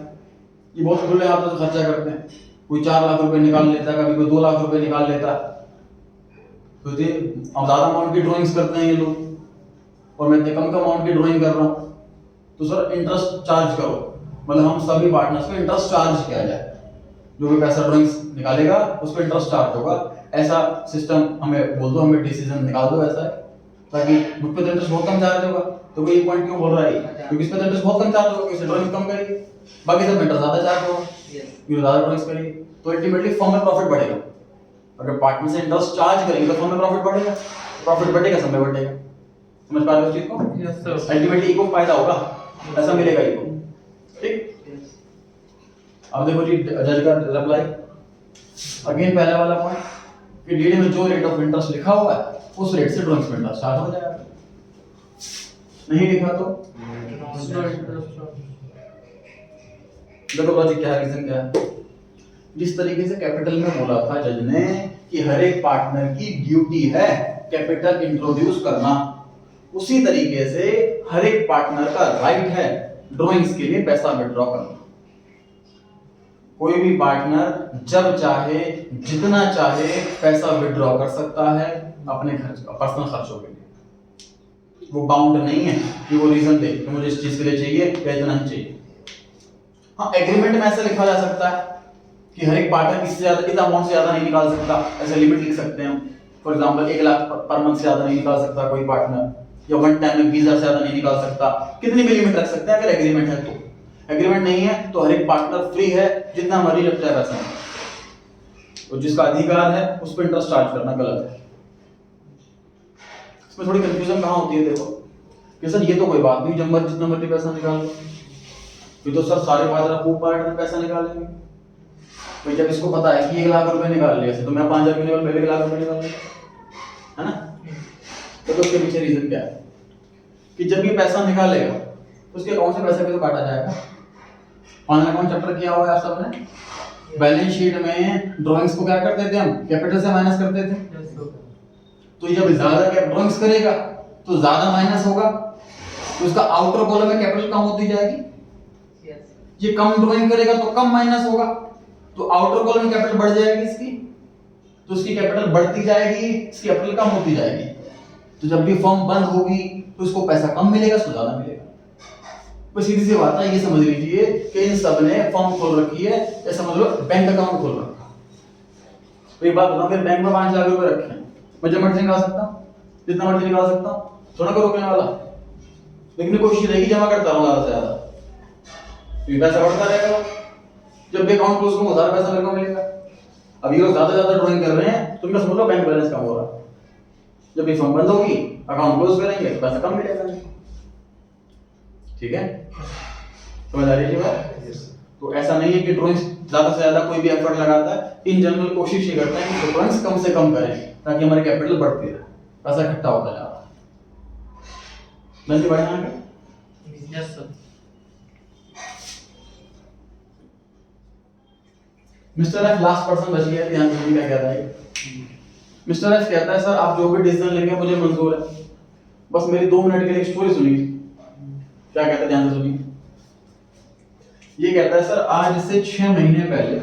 ये बहुत खुले हाथों से खर्चा करते हैं। कोई 4 लाख रुपए निकाल लेता है, कभी कोई 2 लाख रुपए निकाल लेता है, तो ये अब ज्यादा अमाउंट की ड्राइंग्स करते हैं ये लोग, और मैं इतने कम अमाउंट की ड्राइंग कर रहा हूँ। तो सर इंटरेस्ट चार्ज करो, मतलब हम सभी पार्टनर्स को इंटरेस्ट चार्ज किया जाए, जो भी पैसा ड्राइंग्स निकालेगा उस पर इंटरेस्ट चार्ज होगा। ऐसा सिस्टम हमें बोल दो, हमें डिसीजन निकाल दो ऐसा है, ताकि मुझ पे इंटरेस्ट बहुत कम चार्ज होगा। तो कोई पॉइंट क्यों बोल रहा है, क्योंकि इस पे इंटरेस्ट बहुत कम चार्ज होगा, क्योंकि ड्राइंग कम करेगी, बाकी सब इंटरेस्ट ज्यादा चार्ज होगा, क्योंकि ज्यादा ड्राइंग्स करेगी। तो अल्टीमेटली फर्म में प्रॉफिट बढ़ेगा। अगर पार्टनर से इंटरेस्ट चार्ज करेंगे तो फर्म में प्रॉफिट बढ़ेगा, प्रॉफिट बढ़ेगा समय बढ़ेगा। समझ पा रहे हो इस चीज को? Yes sir. अल्टीमेटली इको फायदा होगा, ऐसा मिलेगा इको। ठीक, अब देखो जी जज का रिप्लाई। अगेन पहला वाला पॉइंट कि डीडी में जो रेट ऑफ इंटरेस्ट लिखा हुआ है उस रेट से ड्राइंग्स में इंटरेस्ट स्टार्ट हो जाएगा। नहीं लिखा तो देखो लॉजिक क्या है, रीजन क्या है। जिस तरीके से कैपिटल में बोला था जज ने कि हर एक पार्टनर की ड्यूटी है कैपिटल इंट्रोड्यूस करना, उसी तरीके से हर एक पार्टनर का राइट है ड्राइंग्स के लिए पैसा विड्रॉ करना। कोई भी पार्टनर जब चाहे जितना चाहे पैसा विड्रॉ कर सकता है अपने खर्च का, पर्सनल खर्चों के लिए। वो बाउंड नहीं है कि वो रीजन दे कि मुझे इस चीज के लिए चाहिए या इतना ही चाहिए। हाँ, एग्रीमेंट में ऐसा लिखा जा सकता है कि हर एक पार्टनर इससे ज्यादा, इतना अमाउंट से ज्यादा नहीं निकाल सकता, ऐसे लिमिट लिख सकते हैं हम। For example 1 lakh per month से ज्यादा नहीं निकाल सकता कोई पार्टनर, या वन टाइम में 20,000 से ज्यादा नहीं निकाल सकता। कितनी भी लिमिट रख सकते हैं अगर एग्रीमेंट है तो। एग्रीमेंट नहीं है तो हर एक पार्टनर फ्री है जितना मर्जी जब चाहे पैसा, तो जिसका अधिकार है उस पर इंटरेस्ट चार्ज करना गलत है। इसमें थोड़ी कंफ्यूजन कहाँ होती है, देखो कि सर ये तो कोई बात नहीं, जब मर्जी जितना मर्जी पैसा निकाल लो, फिर तो सर सारे पार्टनर खूब पार्टनर पैसा निकालेंगे। भाई जब इसको पता है कि 1 लाख रुपए निकाल लिया तो मैं 5,000 के लेवल पे 1 लाख रुपए निकाल लिया, है ना। तो उसके पीछे रीजन क्या है कि जब ये पैसा निकालेगा तो उसके अकाउंट से पैसा भी तो काटा जाएगा। ऑनलाइन अकाउंट चैप्टर किया हुआ है आप सबने। बैलेंस शीट में ड्राइंग्स को क्या करते थे हम, कैपिटल से माइनस करते थे। तो जब ज्यादा ड्राइंग्स करेगा तो ज्यादा माइनस होगा, तो उसका आउटर कॉलम में कैपिटल कम होती जाएगी। ये कम ड्राइंग करेगा तो कम माइनस होगा, तो आउटर कॉलम में कैपिटल बढ़ जाएगी इसकी, तो इसकी कैपिटल बढ़ती जाएगी, इसकी कैपिटल कम होती जाएगी। तो जब भी फर्म बंद होगी तो इसको पैसा कम मिलेगा, इसको ज्यादा मिलेगा। तो सीधी सी बात है, ये समझ लीजिए कि इन सब ने फर्म खोल रखी है, या समझ लो बैंक अकाउंट खोल रखा। तो एक बात बताओ, फिर बैंक में 5 लाख रुपए रखे हैं, मैं जब मर्जी निकाल सकता हूँ, जितना मर्जी निकाल सकता हूँ, थोड़ा को रोकने वाला। लेकिन कोशिश रहेगी जमा करता रहूं ज्यादा से ज्यादा, तो पैसा बढ़ता रहेगा। जब भी अकाउंट क्लोज करूंगा सारा पैसा मेरे को मिलेगा। अब ये लोग ज्यादा ड्राइंग कर रहे हैं तो इनका समझ लो बैंक बैलेंस कम हो रहा है। जब ये फर्म बंद होगी अकाउंट क्लोज करेंगे तो पैसा कम मिलेगा। ठीक है, समझ आ रही है बात। तो ऐसा नहीं है कि ड्राइंग्स ज्यादा से ज्यादा कोई भी एफर्ट लगाता है, इन जनरल कोशिश ये करता है कि ड्राइंग्स कम से कम करें ताकि हमारे कैपिटल बढ़ती रहे, पैसा इकट्ठा होता जा रहा है। बढ़िया आगे। Yes sir. Mister F last person बच गया, ध्यान दीजिए क्या कहता है। मिस्टर एफ कहता है सर आप जो भी डिसीजन लेंगे मुझे मंजूर है, बस मेरी 2 मिनट के लिए एक स्टोरी सुनिए। क्या कहता है, ध्यान से सुनिए। ये कहता है सर आज से 6 महीने पहले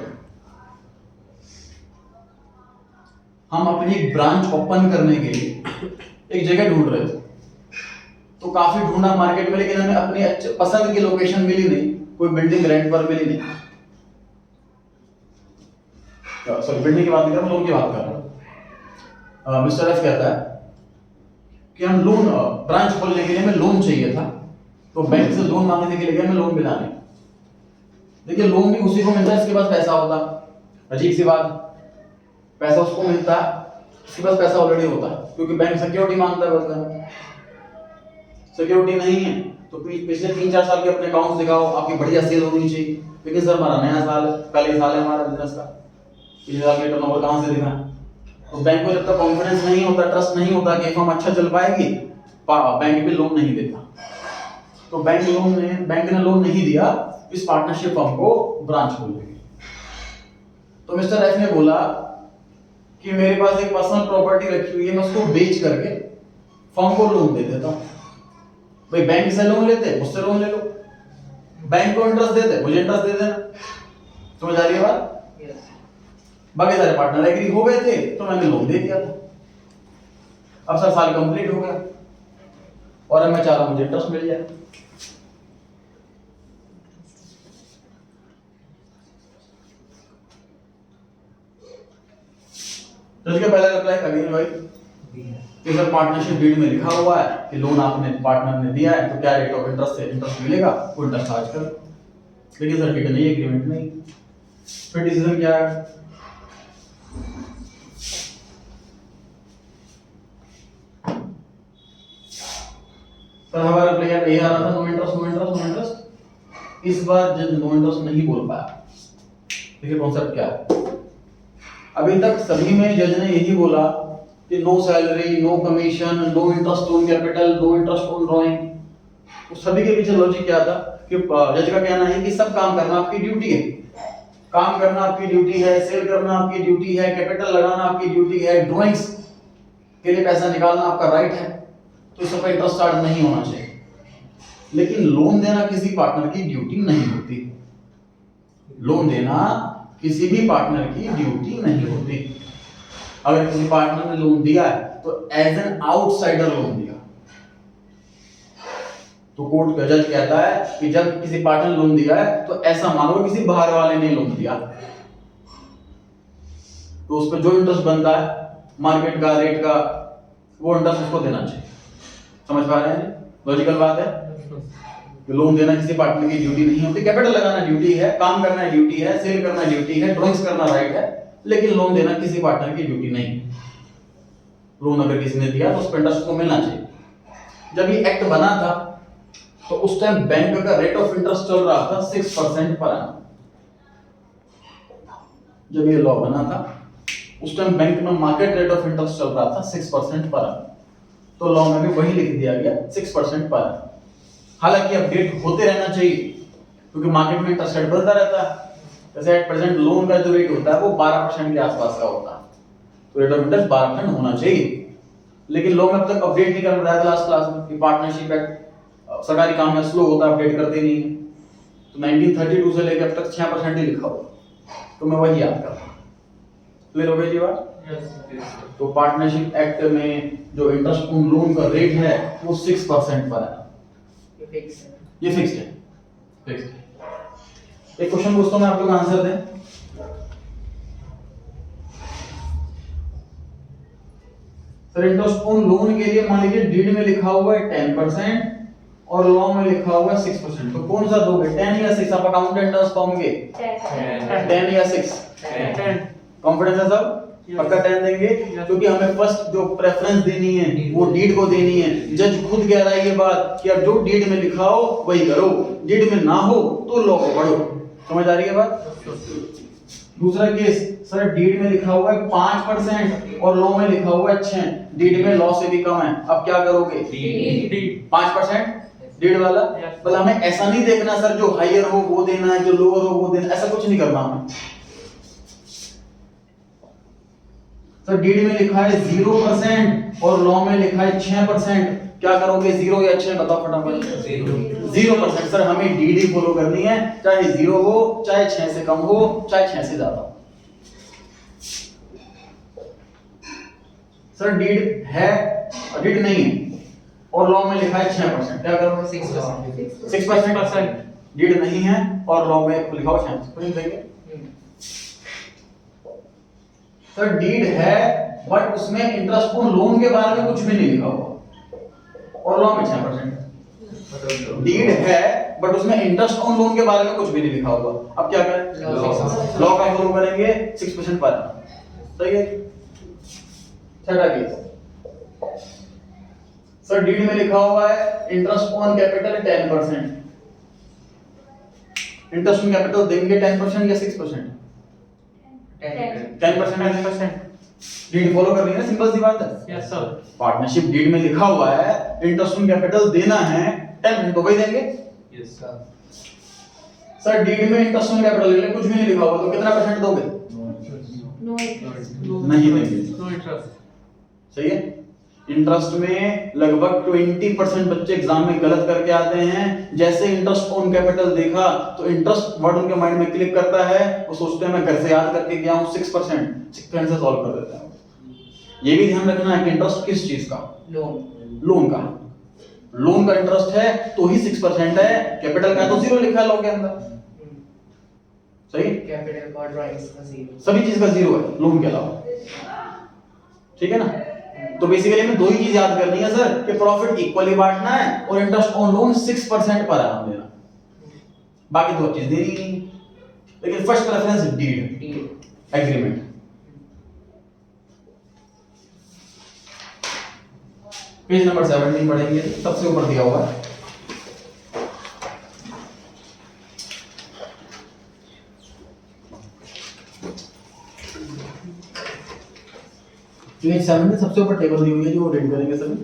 हम अपनी एक ब्रांच ओपन करने के लिए एक जगह ढूंढ रहे थे। तो काफी ढूंढा मार्केट में, लेकिन हमें अपनी अच्छे पसंद की लोकेशन मिली नहीं, कोई बिल्डिंग रेंट पर मिली नहीं। सॉरी, बिल्डिंग की बात नहीं कर रहा, लोन की बात कर रहा हूं। मिस्टर एफ कहता है कि हम लोन ब्रांच खोलने के लिए हमें लोन चाहिए था, तो बैंक से लोन मांगने के लिए गए, हमें लोन मिला नहीं। देखिए लोन भी उसी को मिलता है जिसके पास पैसा होता। अजीब सी बात, पैसा उसको मिलता है जिसके पास पैसा ऑलरेडी होता है, क्योंकि बैंक सिक्योरिटी मांगता है बदले। सिक्योरिटी नहीं है तो पिछले 3-4 साल के अपने अकाउंट्स दिखाओ, आपकी बढ़िया सेल होनी चाहिए। लेकिन सर हमारा नया साल है, पहले साल है हमारा बिजनेस का, पिछले साल के टर्नओवर कहां से दिखाएं। तो बैंक को जब तक कॉन्फिडेंस नहीं होता, ट्रस्ट नहीं होता कि फर्म अच्छा चल पाएगी, बैंक भी लोन नहीं देता। तो बैंक ने लोन नहीं दिया इस पार्टनरशिप फर्म को ब्रांच खोलने के लिए। तो मिस्टर एफ ने बोला कि मेरे पास एक पर्सनल प्रॉपर्टी रखी हुई है, मैं उसको बेच करके फर्म को लोन दे देता हूं। भाई बैंक से लोन लेते, मुझसे लोन ले लो, बैंक को इंटरेस्ट देते, मुझे इंटरेस्ट दे देना। समझ आ रही है बात। बाकी सारे पार्टनर एग्री हो गए थे तो मैंने लोन दे दिया था। अब सर साल कंप्लीट हो गया और अब मैं चाह रहा हूं मुझे इंटरेस्ट मिल जाए। तो इसके पहले रिप्लाई अगेन भाई कि सर पार्टनरशिप डीड में लिखा हुआ है कि लोन आपने पार्टनर ने दिया है तो क्या रेट ऑफ इंटरेस्ट से इंटरेस्ट मिलेगा, वो इंटरेस्ट चार्ज करो। लेकिन सर ठीक नहीं, एग्रीमेंट नहीं। फिर डिसीजन क्या है, सर हमारा प्लेयर ये आ रहा था no interest no interest no interest. इस बार जज नो इंटरेस्ट नहीं बोल पाया। देखिए कॉन्सेप्ट क्या है। अभी तक सभी में जज ने यही बोला कि no salary, no commission, no interest on capital, no interest on drawing. तो सभी के पीछे लॉजिक क्या था कि जज का कहना है कि सब काम करना आपकी ड्यूटी है, काम करना आपकी ड्यूटी है, सेल करना आपकी ड्यूटी है, कैपिटल लगाना आपकी ड्यूटी है, ड्राइंग्स के लिए पैसा निकालना आपका राइट है, तो इस पर इंटरेस्ट चार्ज नहीं होना चाहिए। लेकिन लोन देना किसी पार्टनर की ड्यूटी नहीं होती। लोन देना किसी भी पार्टनर की ड्यूटी नहीं होती। अगर किसी पार्टनर ने लोन दिया है तो एज एन आउटसाइडर लोन दिया, तो कोर्ट का जज कहता है कि जब किसी पार्टनर ने लोन दिया है तो ऐसा मानो किसी बाहर वाले ने लोन दिया, तो उस पर जो इंटरेस्ट बनता है मार्केट का, रेट का, वो इंटरेस्ट उसको देना चाहिए। समझ पा रहे हैं? लॉजिकल बात है। लोन देना किसी पार्टनर की ड्यूटी नहीं होती। कैपिटल लगाना ड्यूटी है, काम करना ड्यूटी है, सेल करना ड्यूटी है, ड्रॉइंग्स करना राइट है, लेकिन लोन देना किसी पार्टनर की ड्यूटी नहीं। लोन अगर किसी ने दिया तो उस पर इंटरेस्ट को मिलना चाहिए। जब ये एक्ट बना था तो उस टाइम बैंक का रेट ऑफ इंटरेस्ट चल रहा था 6% पर annum। जब ये लॉ बना था उस टाइम बैंक में मार्केट रेट ऑफ इंटरेस्ट चल रहा था 6% पर annum, तो लॉ में भी वही लिख दिया गया 6% पर annum। हालांकि अपडेट होते रहना चाहिए क्योंकि मार्केट में इंटरेस्ट रेट बढ़ता रहता है। जैसे एट प्रेजेंट लोन का जो रेट होता है वो 12% के आसपास का होता है, तो रेट ऑफ इंटरेस्ट 12% होना चाहिए। लेकिन लोग अब तक अपडेट नहीं कर रहा है। लास्ट क्लास में कि पार्टनरशिप एक्ट सरकारी काम में स्लो होता है, अपडेट करते नहीं है। तो 1932 से लेकर अब तक 6% ही लिखा हुआ, तो मैं वही याद कर रहा हूं। क्लियर हो गई जी बात? तो पार्टनरशिप एक्ट में जो इंटरेस्ट ऑन लोन का रेट है वो 6% पर है। ये फिक्स्ड है। एक क्वेश्चन पूछता हूं मैं, आप लोग आंसर दें। सर इंटरेस्ट ऑन लोन के लिए मान लीजिए डीड में लिखा हुआ है 10% और लॉ में लिखा हुआ है 6%, तो कौन सा दोगे, 10 या 6? आप अकाउंटेंट होंगे, 10 या 6? 10। कॉन्फिडेंस है सब? पक्का 10 देंगे, क्योंकि हमें फर्स्ट जो प्रेफरेंस देनी है वो डीड को देनी है। जज खुद कह रहा है ये बात कि अब जो डीड में लिखा हो वही करो, डीड में ना हो तो लॉ को पढ़ो। समझ आ रही है बात? दूसरा केस, सर डीड में लिखा हुआ है 5% और लॉ में लिखा हुआ है 6, डीड में लॉ से भी कम है, अब क्या करोगे? 5% डीड वाला। बल हमें ऐसा नहीं देखना सर जो हायर हो वो देना है, जो लोअर हो वो देना, ऐसा कुछ नहीं करना हमें। सर डीड में लिखा है 0% और लॉ में लिखा है 6%, क्या करोगे? 0 या 6 बताओ फटाफट। 0%। सर हमें डीड ही फॉलो करनी है, चाहे 0 हो, चाहे 6 से कम हो, चाहे 6 से ज्यादा हो। सर डीड है, डीड नहीं है और लॉ में लिखा है 6%, क्या करोगे? 6%। डीड नहीं है और लॉ में लिखा हुआ 6%, देंगे। सर डीड है बट उसमें इंटरेस्ट ऑन लोन के बारे में कुछ भी नहीं लिखा हुआ और लॉ में 6%। डीड है बट उसमें इंटरेस्ट ऑन लोन के बारे में कुछ भी नहीं लिखा हुआ, अब क्या करें? लॉ का फॉलो करेंगे, 6% पर। सही है। छठा केस, सर डीड में लिखा हुआ है interest on capital 10%, interest on capital देंगे 10% या 6%? 10%। डीड फॉलो कर रही है ना, सिंपल सी बात है। Yes sir. पार्टनरशिप डीड में लिखा हुआ है इंटरेस्ट ऑन कैपिटल देना है 10%, तो वही देंगे। Yes sir. सर डीड में इंटरेस्ट ऑन कैपिटल ले कुछ भी नहीं लिखा हुआ, तो कितना परसेंट दोगे? नहीं देंगे। No interest. सही है। इंटरेस्ट में लगभग 20% बच्चे एग्जाम में गलत करके आते हैं। जैसे इंटरेस्ट ऑन कैपिटल देखा तो इंटरेस्ट वर्ड उनके माइंड में क्लिक करता है, वो सोचते हैं मैं घर से याद करके गया हूं 6% से सॉल्व कर देता है। ये भी ध्यान रखना है कि इंटरेस्ट किस चीज का? लोन का। लोन का इंटरेस्ट है तो ही 6% है, कैपिटल का तो 0 लिखा है लॉ के अंदर। सही। कैपिटल का ड्राइंग्स का 0, सभी चीज का 0 है लोन के अलावा। ठीक है ना? तो बेसिकली हमें दो ही चीज याद करनी है सर कि प्रॉफिट इक्वली बांटना है और इंटरेस्ट ऑन लोन 6% पर annum देना, बाकी दो चीज देनी नहीं। लेकिन first preference deed agreement. Page number 17 पढ़ेंगे, सबसे ऊपर दिया हुआ है। पेज 7 में सबसे ऊपर टेबल दी हुई है जो रीड करेंगे सभी।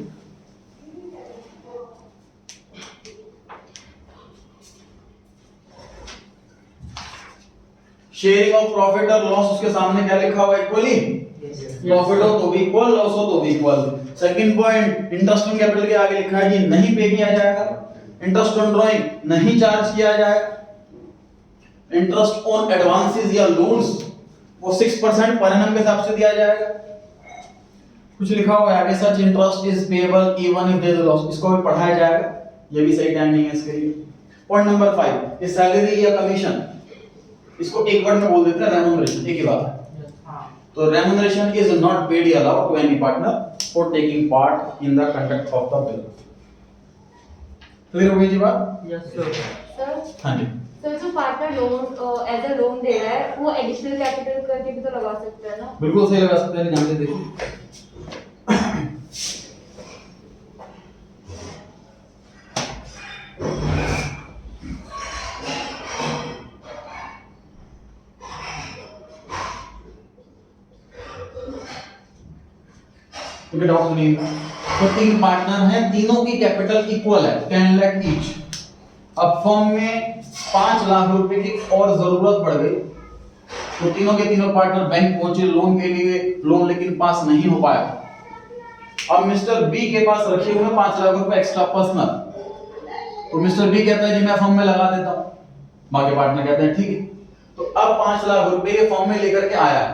शेयरिंग ऑफ प्रॉफिट और लॉस, उसके सामने क्या लिखा हुआ है? इक्वली। प्रॉफिट हो तो भी इक्वल, लॉस हो तो भी equal. Second point, interest on capital के आगे लिखा है कि नहीं पे किया जाएगा। इंटरेस्ट ऑन ड्राइंग नहीं चार्ज किया जाएगा। इंटरेस्ट ऑन एडवांसेस या लोन्स वो 6% पर एनम के हिसाब से दिया जाएगा। कुछ लिखा हुआ है such interest is payable even if there is loss, इसको भी पढ़ाया जाएगा, ये भी सही टाइम नहीं है इसके लिए। पॉइंट नंबर 5 ये सैलरी या कमीशन, इसको एक वर्ड में बोल देते हैं रेम्यूनरेशन, एक ही बात है। तो रेम्यूनरेशन इज नॉट पेड या allowed to any partner for taking part in the conduct of the business. Clear हो गई जी बात? Yes sir. सर हां जी सर जो partner loan as a loan दे रहा है वो एडिशनल कैपिटल करके भी तो लगा सकते हैं ना? बिल्कुल सही लगा सकते हैं, ध्यान से देखिए। तो डाउट सुनिए, तो तीन पार्टनर हैं, तीनों की कैपिटल इक्वल है 10 लाख ईच। अब फर्म में 5 लाख रुपए की और जरूरत पड़ गई, तो तीनों के तीनों पार्टनर बैंक पहुंचे लोन के लिए, लोन लेकिन पास नहीं हो पाया। अब मिस्टर बी के पास रखे हुए 5 लाख रुपए एक्स्ट्रा पर्सनल, तो मिस्टर बी कहता है जी मैं फर्म में लगा देता हूं, बाकी पार्टनर कहते हैं ठीक है। तो अब 5 लाख रुपए ये फर्म में लेकर के आया,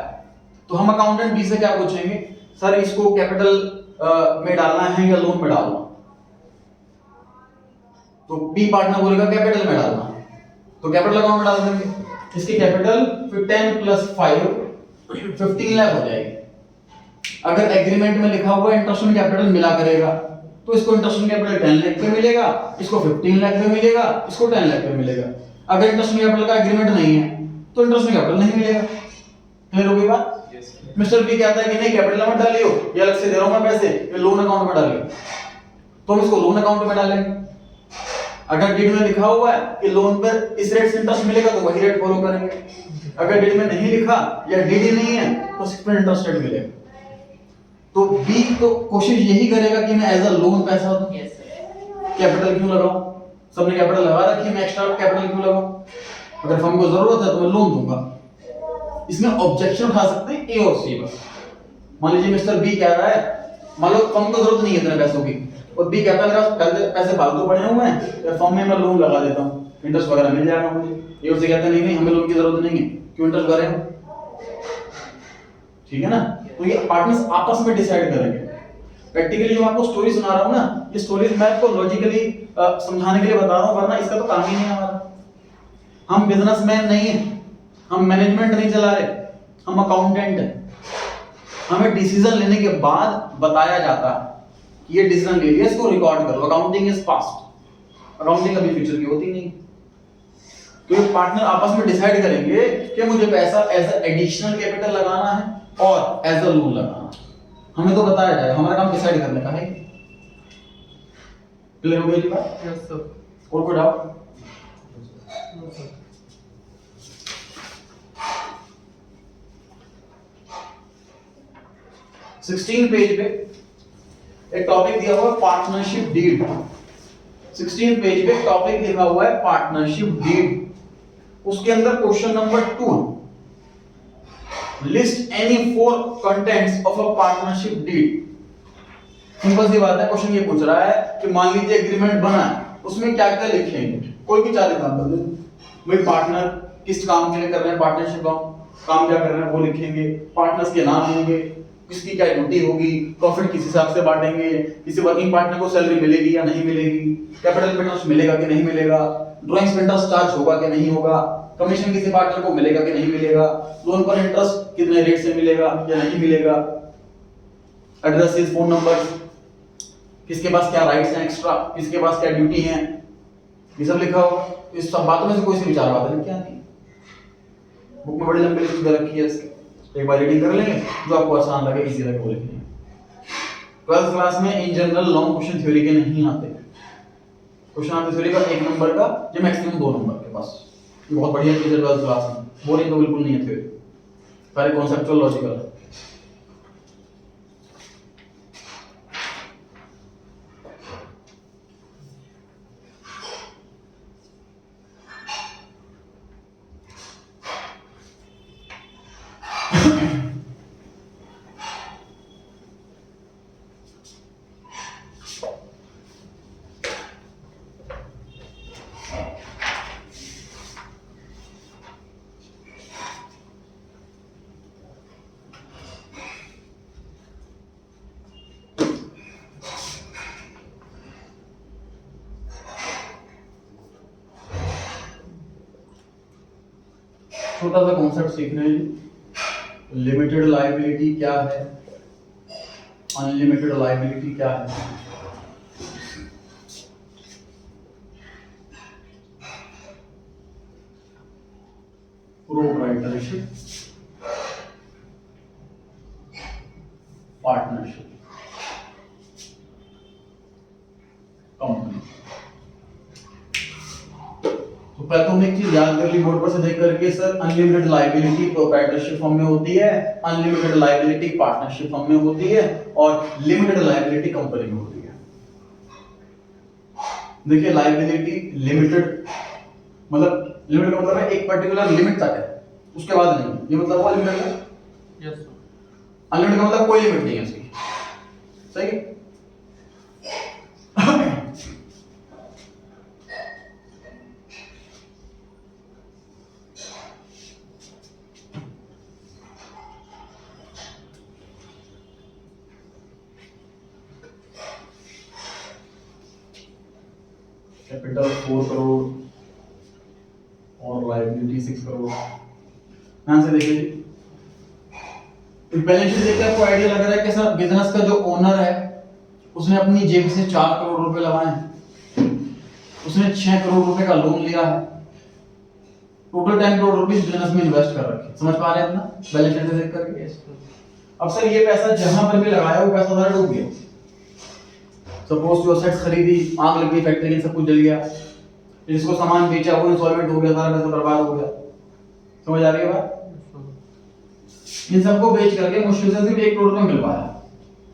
तो हम अकाउंटेंट बी से क्या पूछेंगे, सर इसको कैपिटल में डालना है या लोन में डालना? तो बी पार्टनर बोलेगा कैपिटल में डालना, तो कैपिटल अकाउंट में डाल देंगे। इसकी कैपिटल 10 + 5 15 लाख हो जाएगी। अगर एग्रीमेंट में लिखा हुआ इंटरेस्ट ऑन कैपिटल मिला करेगा, तो इसको इंटरेस्ट ऑन कैपिटल 10 लाख पे मिलेगा, इसको 15 लाख पे मिलेगा, इसको 10 लाख पे मिलेगा। अगर इंटरेस्ट ऑन कैपिटल का एग्रीमेंट नहीं है तो इंटरेस्ट ऑन कैपिटल नहीं मिलेगा। क्लियर हो गई बात? मिस्टर बी कहता है कि नहीं कैपिटल में डालियो, ये अलग से दे रहा हूं मैं पैसे, ये लोन अकाउंट में डालियो, तो हम इसको लोन अकाउंट में डालेंगे। अगर डीड में लिखा हुआ है कि लोन पर इस रेट से इंटरेस्ट मिलेगा तो वही रेट फॉलो करेंगे। अगर डीड में नहीं लिखा या डीड ही नहीं है तो सिर्फ इंटरेस्ट रेट मिलेगा। तो बी तो कोशिश यही करेगा कि मैं एज अ लोन पैसा दूं। Yes sir. कैपिटल क्यों लगाऊं? सबने कैपिटल लगा रखी है, मैं एक्स्ट्रा कैपिटल क्यों लगाऊं? अगर फर्म को जरूरत है तो मैं लोन दूंगा। इसमें ऑब्जेक्शन उठा सकते हैं ए और सी बस। मान लीजिए मिस्टर बी कह रहा है, मान लो फर्म को जरूरत नहीं है इतने पैसों की, और बी कहता है मेरे पास पैसे फालतू पड़े हुए हैं, तो फर्म में मैं लोन लगा देता हूं, इंटरेस्ट वगैरह मिल जाएगा मुझे। ए और सी कहता है नहीं नहीं हमें लोन की जरूरत नहीं है, क्यों इंटरेस्ट भरे हम? ठीक है ना? तो ये पार्टनर्स आपस में डिसाइड करेंगे। प्रैक्टिकली जो मैं आपको स्टोरी सुना रहा हूं ना, ये स्टोरीज मैं आपको लॉजिकली समझाने के लिए बता रहा हूं, वरना इसका तो काम ही नहीं है हमारा। हम बिजनेसमैन नहीं है, हम मैनेजमेंट नहीं चला रहे, हम अकाउंटेंट हैं। हमें डिसीजन लेने के बाद बताया जाता है कि ये डिसीजन ले लिया, इसको रिकॉर्ड करो। अकाउंटिंग इज पास्ट, अकाउंटिंग अभी फ्यूचर की होती नहीं। तो ये पार्टनर आपस में डिसाइड करेंगे कि मुझे पैसा एज अ एडिशनल कैपिटल लगाना है और एज अ लोन लगाना है। हमें तो बताया जाएगा, हमारा काम डिसाइड करने का है। क्लियर हो गई जी बात? Yes sir. और कोई डाउट? 16 पेज पे एक टॉपिक दिया हुआ है पार्टनरशिप डीड। 16 पेज पे टॉपिक लिखा हुआ है पार्टनरशिप डीड। उसके अंदर question number 2, list any 4 contents of a partnership deed. Simple सी बात है, क्वेश्चन ये पूछ रहा है कि मान लीजिए एग्रीमेंट बना है, उसमें क्या क्या लिखेंगे? कोई भी 4 एग्जांपल दे। भाई पार्टनर किस काम के लिए कर रहे हैं, पार्टनरशिप काम क्या कर रहे हैं वो लिखेंगे, पार्टनर्स के नाम होंगे, किसकी क्या ड्यूटी होगी, प्रॉफिट किस हिसाब से बांटेंगे, किसी वर्किंग पार्टनर को सैलरी मिलेगी या नहीं मिलेगी, कैपिटल पे इंटरेस्ट मिलेगा कि नहीं मिलेगा, ड्राइंग्स पे इंटरेस्ट चार्ज होगा कि नहीं होगा, कमीशन किसी पार्टनर को मिलेगा कि नहीं मिलेगा, लोन पर इंटरेस्ट कितने रेट से मिलेगा या नहीं मिलेगा, एड्रेसेस, फोन नंबर, किसके पास क्या राइट्स हैं एक्स्ट्रा, किसके पास क्या ड्यूटी है, ये सब लिखा होगा। इस सब बातों में से कोई सी विचार बात है क्या नहीं, बुक में बड़ी लंबी लिस्ट दे रखी है इसकी, एक बार रीडिंग कर लेंगे, जो आपको आसान लगे इजी लगे वो लिखेंगे। 12th क्लास में in general long question theory के नहीं आते, क्वेश्चन आते थ्योरी का 1 नंबर का, जो मैक्सिमम 2 नंबर के पास। ये बहुत बढ़िया चीज है 12th क्लास में, बोरिंग तो बिल्कुल नहीं है थ्योरी, सारे कॉन्सेप्चुअल लॉजिकल है। छोटा सा कॉन्सेप्ट सीख रहे हैं। लिमिटेड लायबिलिटी क्या है, अनलिमिटेड लायबिलिटी क्या है। Proprietorship, partnership, company. तो पहले तो हमने एक चीज याद कर ली बोर्ड पर से देख करके, sir unlimited liability proprietorship form में होती है, अनलिमिटेड लायबिलिटी पार्टनरशिप फॉर्म में होती है, और लिमिटेड लायबिलिटी कंपनी में होती है। देखिए लायबिलिटी लिमिटेड मतलब, लिमिट का मतलब है एक पर्टिकुलर लिमिट तक है, उसके बाद नहीं। ये मतलब वो लिमिटेड है। Yes sir. अनलिमिटेड का मतलब कोई लिमिट नहीं है उसकी, सही है। कैपिटल 4 करोड़ और लायबिलिटी 6 करोड़। ध्यान से देखिए, बैलेंस शीट देखकर आपको आइडिया लग रहा है कि सर बिजनेस का जो ओनर है उसने अपनी जेब से 4 करोड़ रुपए लगाए हैं, उसने 6 करोड़ रुपए का लोन लिया है, टोटल 10 करोड़ रुपए बिजनेस में इन्वेस्ट कर रखे। समझ पा रहे हैं अपना बैलेंस शीट देख करके? अब सर ये पैसा जहां पर भी लगाया वो पैसा सारा डूब गया। सपोज जो असेट्स खरीदी, आग लग गई फैक्ट्री की, सब कुछ जल गया, जिसको सामान बेचा वो इंसॉल्वेंट हो गया, सारा पैसा बर्बाद हो गया। समझ आ रही है बात? इन सबको बेच करके मुश्किल से सिर्फ 1 करोड़ रुपए मिल पाया।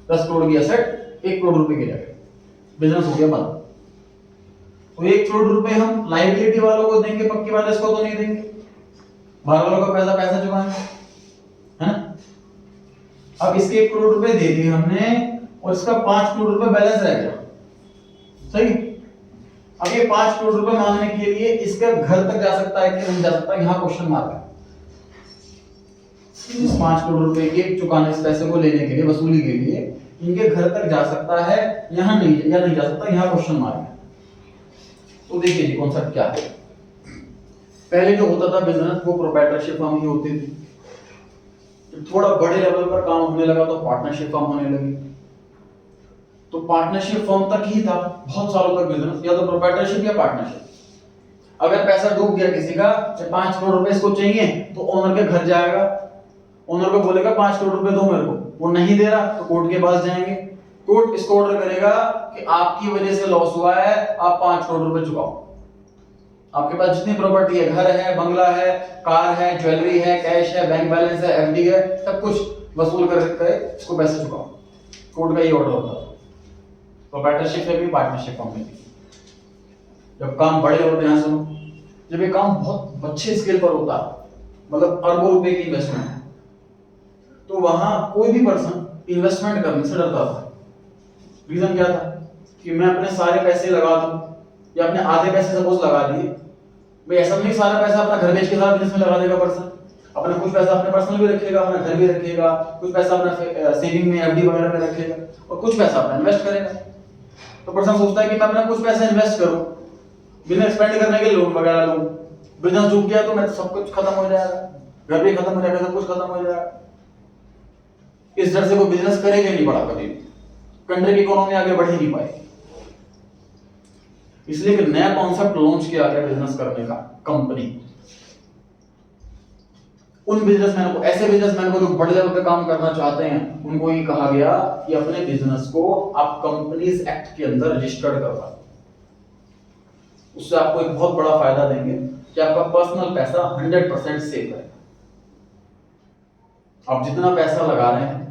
10 करोड़ की असेट 1 करोड़ रुपए की जगह, बिजनेस हो गया बंद। तो 1 करोड़ रुपए हम लायबिलिटी वालों को देंगे, पक्की बात है, इसको तो नहीं देंगे। बाहर वालों का पैसा पैसा चुकाएंगे, है ना? अब इसके 1 करोड़ रुपए दे दिए हमने और इसका 5 करोड़ रुपए बैलेंस रह गया, सही। अब ये 5 करोड़ रुपए मांगने के लिए इसका घर तक जा सकता है कि नहीं जा सकता, यहाँ क्वेश्चन मार्क है। इस 5 करोड़ रुपए के चुकाने, इस पैसे को लेने के लिए, वसूली के लिए इनके घर तक जा सकता है, यहाँ नहीं, या नहीं जा सकता, यहाँ क्वेश्चन मार्क है। तो देखिए जी कॉन्सेप्ट क्या है। पहले जो होता था बिजनेस वो प्रोप्राइटरशिप फर्म ही होती थी। थोड़ा बड़े लेवल पर काम होने लगा तो पार्टनरशिप फर्म होने लगी। तो पार्टनरशिप फर्म तक ही था बहुत सालों तक बिजनेस, या तो प्रोप्राइटरशिप या पार्टनरशिप। अगर पैसा डूब गया किसी का, 5 करोड़ रुपए इसको चाहिए, तो ओनर के घर जाएगा, ओनर को बोलेगा 5 करोड़ रुपए दो मेरे को, वो नहीं दे रहा तो कोर्ट के पास जाएंगे, कोर्ट इसको ऑर्डर करेगा कि आपकी वजह से लॉस हुआ है, आप 5 करोड़ रुपए चुकाओ। आपके पास जितनी प्रॉपर्टी है, घर है, बंगला है, कार है, ज्वेलरी है, कैश है, बैंक बैलेंस है, एफडी है, सब कुछ वसूल कर इसको पैसे चुकाओ। कोर्ट का ये ऑर्डर होता है। प्रोप्राइटरशिप में भी, पार्टनरशिप में भी। जब काम बड़े होते हैं, ध्यान सुनो, जब ये काम बहुत अच्छे स्केल पर होता है, मतलब अरबों रुपए की इन्वेस्टमेंट, तो वहां कोई भी पर्सन इन्वेस्टमेंट करने से डरता था। रीजन क्या था कि मैं अपने सारे पैसे लगा दूं या अपने आधे पैसे सपोज लगा दिए, भाई ऐसा नहीं सारा पैसा अपना घर बेच के सारा बिजनेस में लगा देगा पर्सन, अपना कुछ पैसा अपने पर्सनल भी रखेगा, अपना घर भी रखेगा, कुछ पैसा अपना सेविंग में, एफडी वगैरह में रखेगा, और कुछ पैसा अपना इन्वेस्ट करेगा। तो पर्सन सोचता है कि मैं अपना कुछ पैसा इन्वेस्ट करूं, बिजनेस एक्सपेंड करने के लोन वगैरह लूं, बिजनेस डूब गया तो मैं सब कुछ खत्म हो जाएगा, घर भी खत्म हो जाएगा, सब कुछ खत्म हो जाएगा। इस डर से वो बिजनेस करेगा नहीं बड़ा कभी, कंट्री की इकोनॉमी आगे बढ़ ही नहीं पाएगी। इसलिए एक नया कॉन्सेप्ट लॉन्च किया गया बिजनेस करने का, कंपनी। उन बिजनेसमैन को, ऐसे बिजनेसमैन को जो बड़े लेवल पे काम करना चाहते हैं, उनको ये कहा गया कि अपने बिजनेस को आप कंपनीज एक्ट के अंदर रजिस्टर्ड करवा। उससे आपको एक बहुत बड़ा फायदा देंगे कि आपका पर्सनल पैसा 100% सेफ है। आप जितना पैसा लगा रहे हैं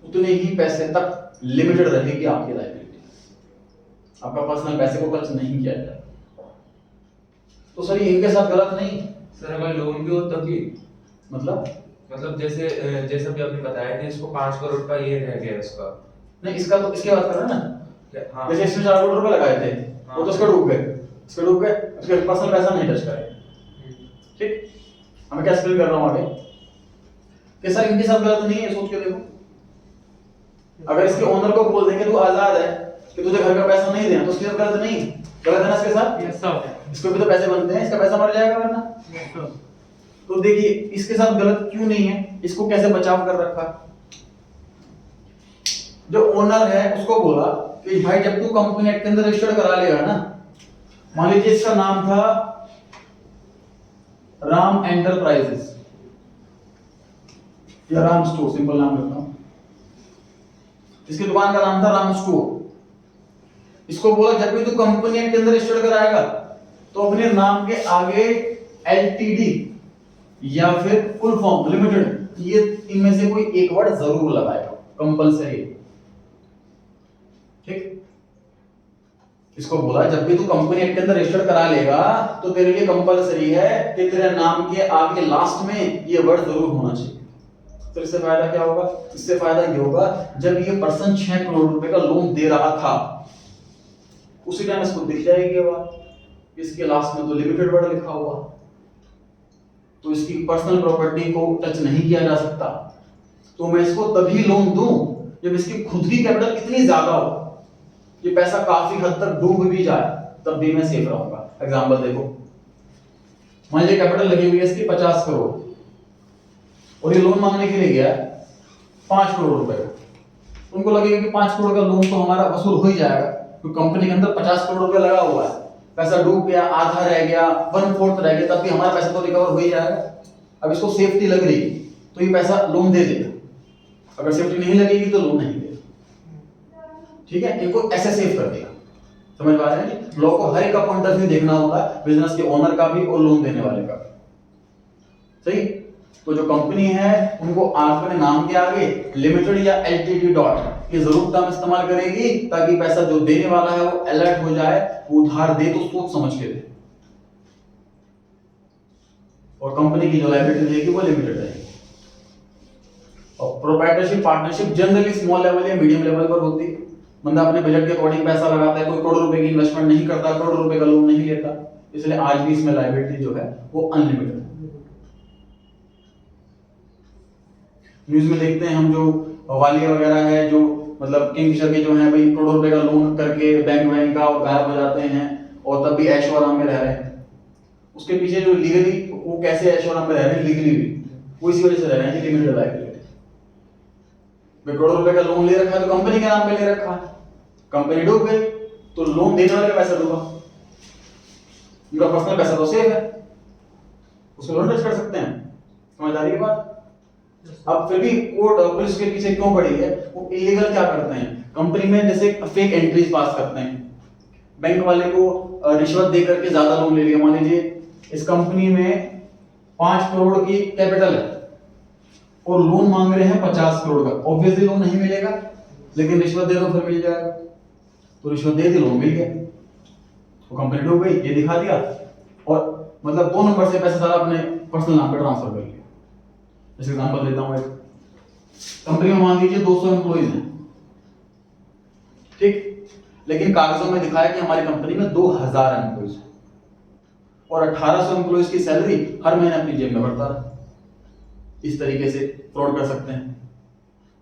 उतने ही पैसे तक लिमिटेड रहेगी आपकी लायबिलिटी, आपका पर्सनल पैसे को टच नहीं किया जाएगा। तो सर ये इनके साथ गलत नहीं सर, अगर लोन भी हो तब भी मतलब जैसे भी आपने बताया कि इसको 5 करोड़ का ये रह गया इसका, नहीं, इसका तो इसके बात कर रहे हैं ना। हाँ। जैसे इसमें 4 करोड़ रुपए लगाए थे, वो तो उसका डूब गए, इसका डूब गए, उसके पर्सनल पैसा नहीं टच करेगा। ठीक, हमें क्या एक्सप्लेन कर रहा हूं आगे कि सर इनके साथ गलत नहीं है। सोच के देखो, अगर इसके ओनर को बोल देंगे तू आजाद है कि तुझे घर का पैसा नहीं देना, तो उसके साथ गलत नहीं, गलत है ना इसके साथ? Yes sir. इसको भी तो पैसे बनते हैं, इसका पैसा मर जाएगा वरना। Yes sir. तो देखिए इसके साथ गलत क्यों नहीं है, इसको कैसे बचाव कर रखा। जो ओनर है उसको बोला कि भाई जब तू कंपनी एक्ट के अंदर रजिस्टर्ड करा लेगा ना, मान लीजिए इसका नाम था राम एंटरप्राइजेस या राम स्टोर, सिंपल नाम रखता हूं, इसकी दुकान का नाम था राम स्टोर। इसको बोला जब भी तू कंपनी एक्ट के अंदर रजिस्टर्ड कराएगा तो अपने नाम के आगे एलटीडी या फिर फुल फॉर्म लिमिटेड, ये इनमें से कोई एक वर्ड जरूर लगाएगा, कंपलसरी। ठीक, इसको बोला जब भी तू कंपनी एक्ट के अंदर रजिस्टर करा लेगा तो तेरे लिए कंपलसरी है कि तेरे नाम के आगे लास्ट में ये वर्ड जरूर होना चाहिए। तो इससे फायदा क्या होगा, इससे फायदा ये होगा जब ये पर्सन 6 करोड़ रुपए का लोन दे रहा था उसी टाइम इसको दिख जाएगी ये बात, इसके लास्ट में तो लिमिटेड वर्ड लिखा हुआ, तो इसकी पर्सनल प्रॉपर्टी को टच नहीं किया जा सकता। तो मैं इसको तभी लोन दूं जब इसकी खुद की कैपिटल इतनी ज्यादा हो, ये पैसा काफी हद तक डूब भी जाए, तब भी मैं सेफ रहूंगा। एग्जांपल देखो, मान लीजिए कैपिटल लगी हुई है इसकी 50 करोड़ और ये लोन मांगने के लिए गया 5 करोड़ रुपए का, उनको लगेगा कि 5 करोड़ का लोन तो हमारा वसूल हो ही जाएगा, तो कंपनी के अंदर 50 करोड़ रुपए लगा हुआ है, पैसा डूब गया, आधा रह गया, 1/4 रह गया, तब भी हमारा पैसा तो रिकवर हो ही जाएगा। अब इसको सेफ्टी लग रही तो ये पैसा लोन दे देगा, अगर सेफ्टी नहीं लगेगी तो लोन नहीं देगा। ठीक है, इनको ऐसे सेव कर देगा। समझ पा रहे हैं? लॉ को हर एक का पॉइंट ऑफ व्यू देखना होता है, बिजनेस के ओनर का भी और लोन देने वाले का भी। सही, तो जो कंपनी है उनको अपने नाम के आगे लिमिटेड या एलटीडी डॉट ये जरूर टर्म इस्तेमाल करेगी ताकि पैसा जो देने वाला है वो अलर्ट हो जाए, वो उधार दे तो सोच समझ के दे, और कंपनी की जो लायबिलिटी रहेगी वो लिमिटेड रहेगी। और proprietorship partnership generally small level या मीडियम लेवल पर होती है, बंदा अपने बजट के अकॉर्डिंग पैसा लगाता है, कोई करोड़ रुपए की इन्वेस्टमेंट नहीं करता, करोड़ रुपए का लोन नहीं लेता, इसलिए आज भी इसमें लायबिलिटी जो है वो अनलिमिटेड है। न्यूज में देखते हैं हम जो वालिया वगैरह है, जो मतलब किंगफिशर के जो है भाई करोड़ों रुपए का लोन करके बैंक का और गायब हो जाते हैं और तब भी ऐशो आराम में रह रहे हैं। उसके पीछे जो लीगली वो कैसे ऐशो आराम में रह रहे हैं, लीगली भी वो इसी वजह से रह रहे हैं कि लिमिटेड लायबिलिटी। भाई करोड़ों रुपए का लोन ले रखा है तो कंपनी के नाम पे ले रखा है, कंपनी डूब गई तो लोन देने वाले का पैसा डूबा, उनका पर्सनल पैसा तो सेफ है, उसको लोन टच कर सकते हैं। समझ आ रही है बात? अब फिर भी कोर्ट पुलिस के पीछे क्यों पड़ी है, वो इलीगल क्या करते हैं, कंपनी में जैसे फेक एंट्रीज पास करते हैं, बैंक वाले को रिश्वत दे करके ज्यादा लोन ले लिया। मान लीजिए इस कंपनी में 5 करोड़ की कैपिटल है और लोन मांग रहे हैं 50 करोड़ का, ऑब्वियसली लोन नहीं मिलेगा, लेकिन रिश्वत दे दो फिर मिल जाएगा, तो रिश्वत दे दी, लोन मिल गया, तो कंपनी डूब गई, ये दिखा दिया, और मतलब 2 नंबर से पैसा सारा अपने पर्सनल नाम पे ट्रांसफर कर लिया। जैसे एग्जांपल देता हूं, एक कंपनी में मान लीजिए 200 एम्प्लॉइज हैं, ठीक, लेकिन कागजों में दिखाया कि हमारी कंपनी में 2000 एम्प्लॉइज हैं और 1800 एम्प्लॉइज की सैलरी हर महीने अपनी जेब में भरता रहा। इस तरीके से फ्रॉड कर सकते हैं,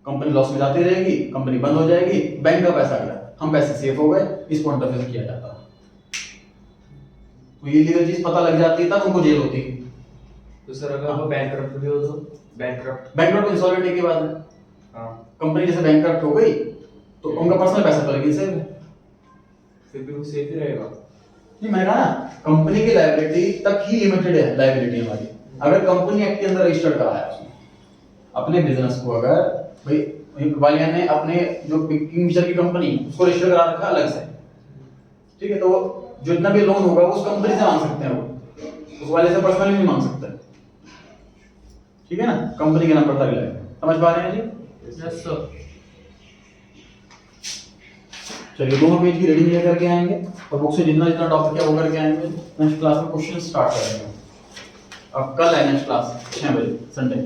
कंपनी लॉस में जाती रहेगी, कंपनी बंद हो जाएगी, बैंक का पैसा गया, हम पैसे सेफ हो गए, इस पॉइंट ऑफ व्यू से किया जाता है। तो ये लीगल चीज पता लग जाती है तब उनको जेल होती है। तो सर अगर वो बैंकरप्ट भी हो तो बैंकरप्ट इंसॉल्वेंटी की बात है, कंपनी जैसे बैंकरप्ट हो गई तो उनका पर्सनल पैसा तो लेकिन सेफ है, फिर भी वो सेफ ही रहेगा। नहीं, मैंने कहा ना कंपनी की लायबिलिटी तक ही लिमिटेड है लायबिलिटी हमारी। अगर कंपनी एक्ट के अंदर रजिस्टर्ड कराया उसने अपने बिजनेस को, अगर भाई वालिया ने अपने जो किंगफिशर की कंपनी उसको रजिस्टर करा रखा अलग से, ठीक है, तो जो इतना भी लोन होगा उस कंपनी से मांग सकते हैं, वो उस वाले से पर्सनली नहीं मांग सकते, ठीक है ना, कंपनी के नाम पर तक लगेगा। समझ पा रहे हैं जी? Yes sir. चलिए दोनों पेज की रीडिंग लेकर के आएंगे और बुक से जितना जितना टॉपिक है वो करके आएंगे। नेक्स्ट क्लास में क्वेश्चन स्टार्ट करेंगे। अब कल है नेक्स्ट क्लास 6 बजे संडे।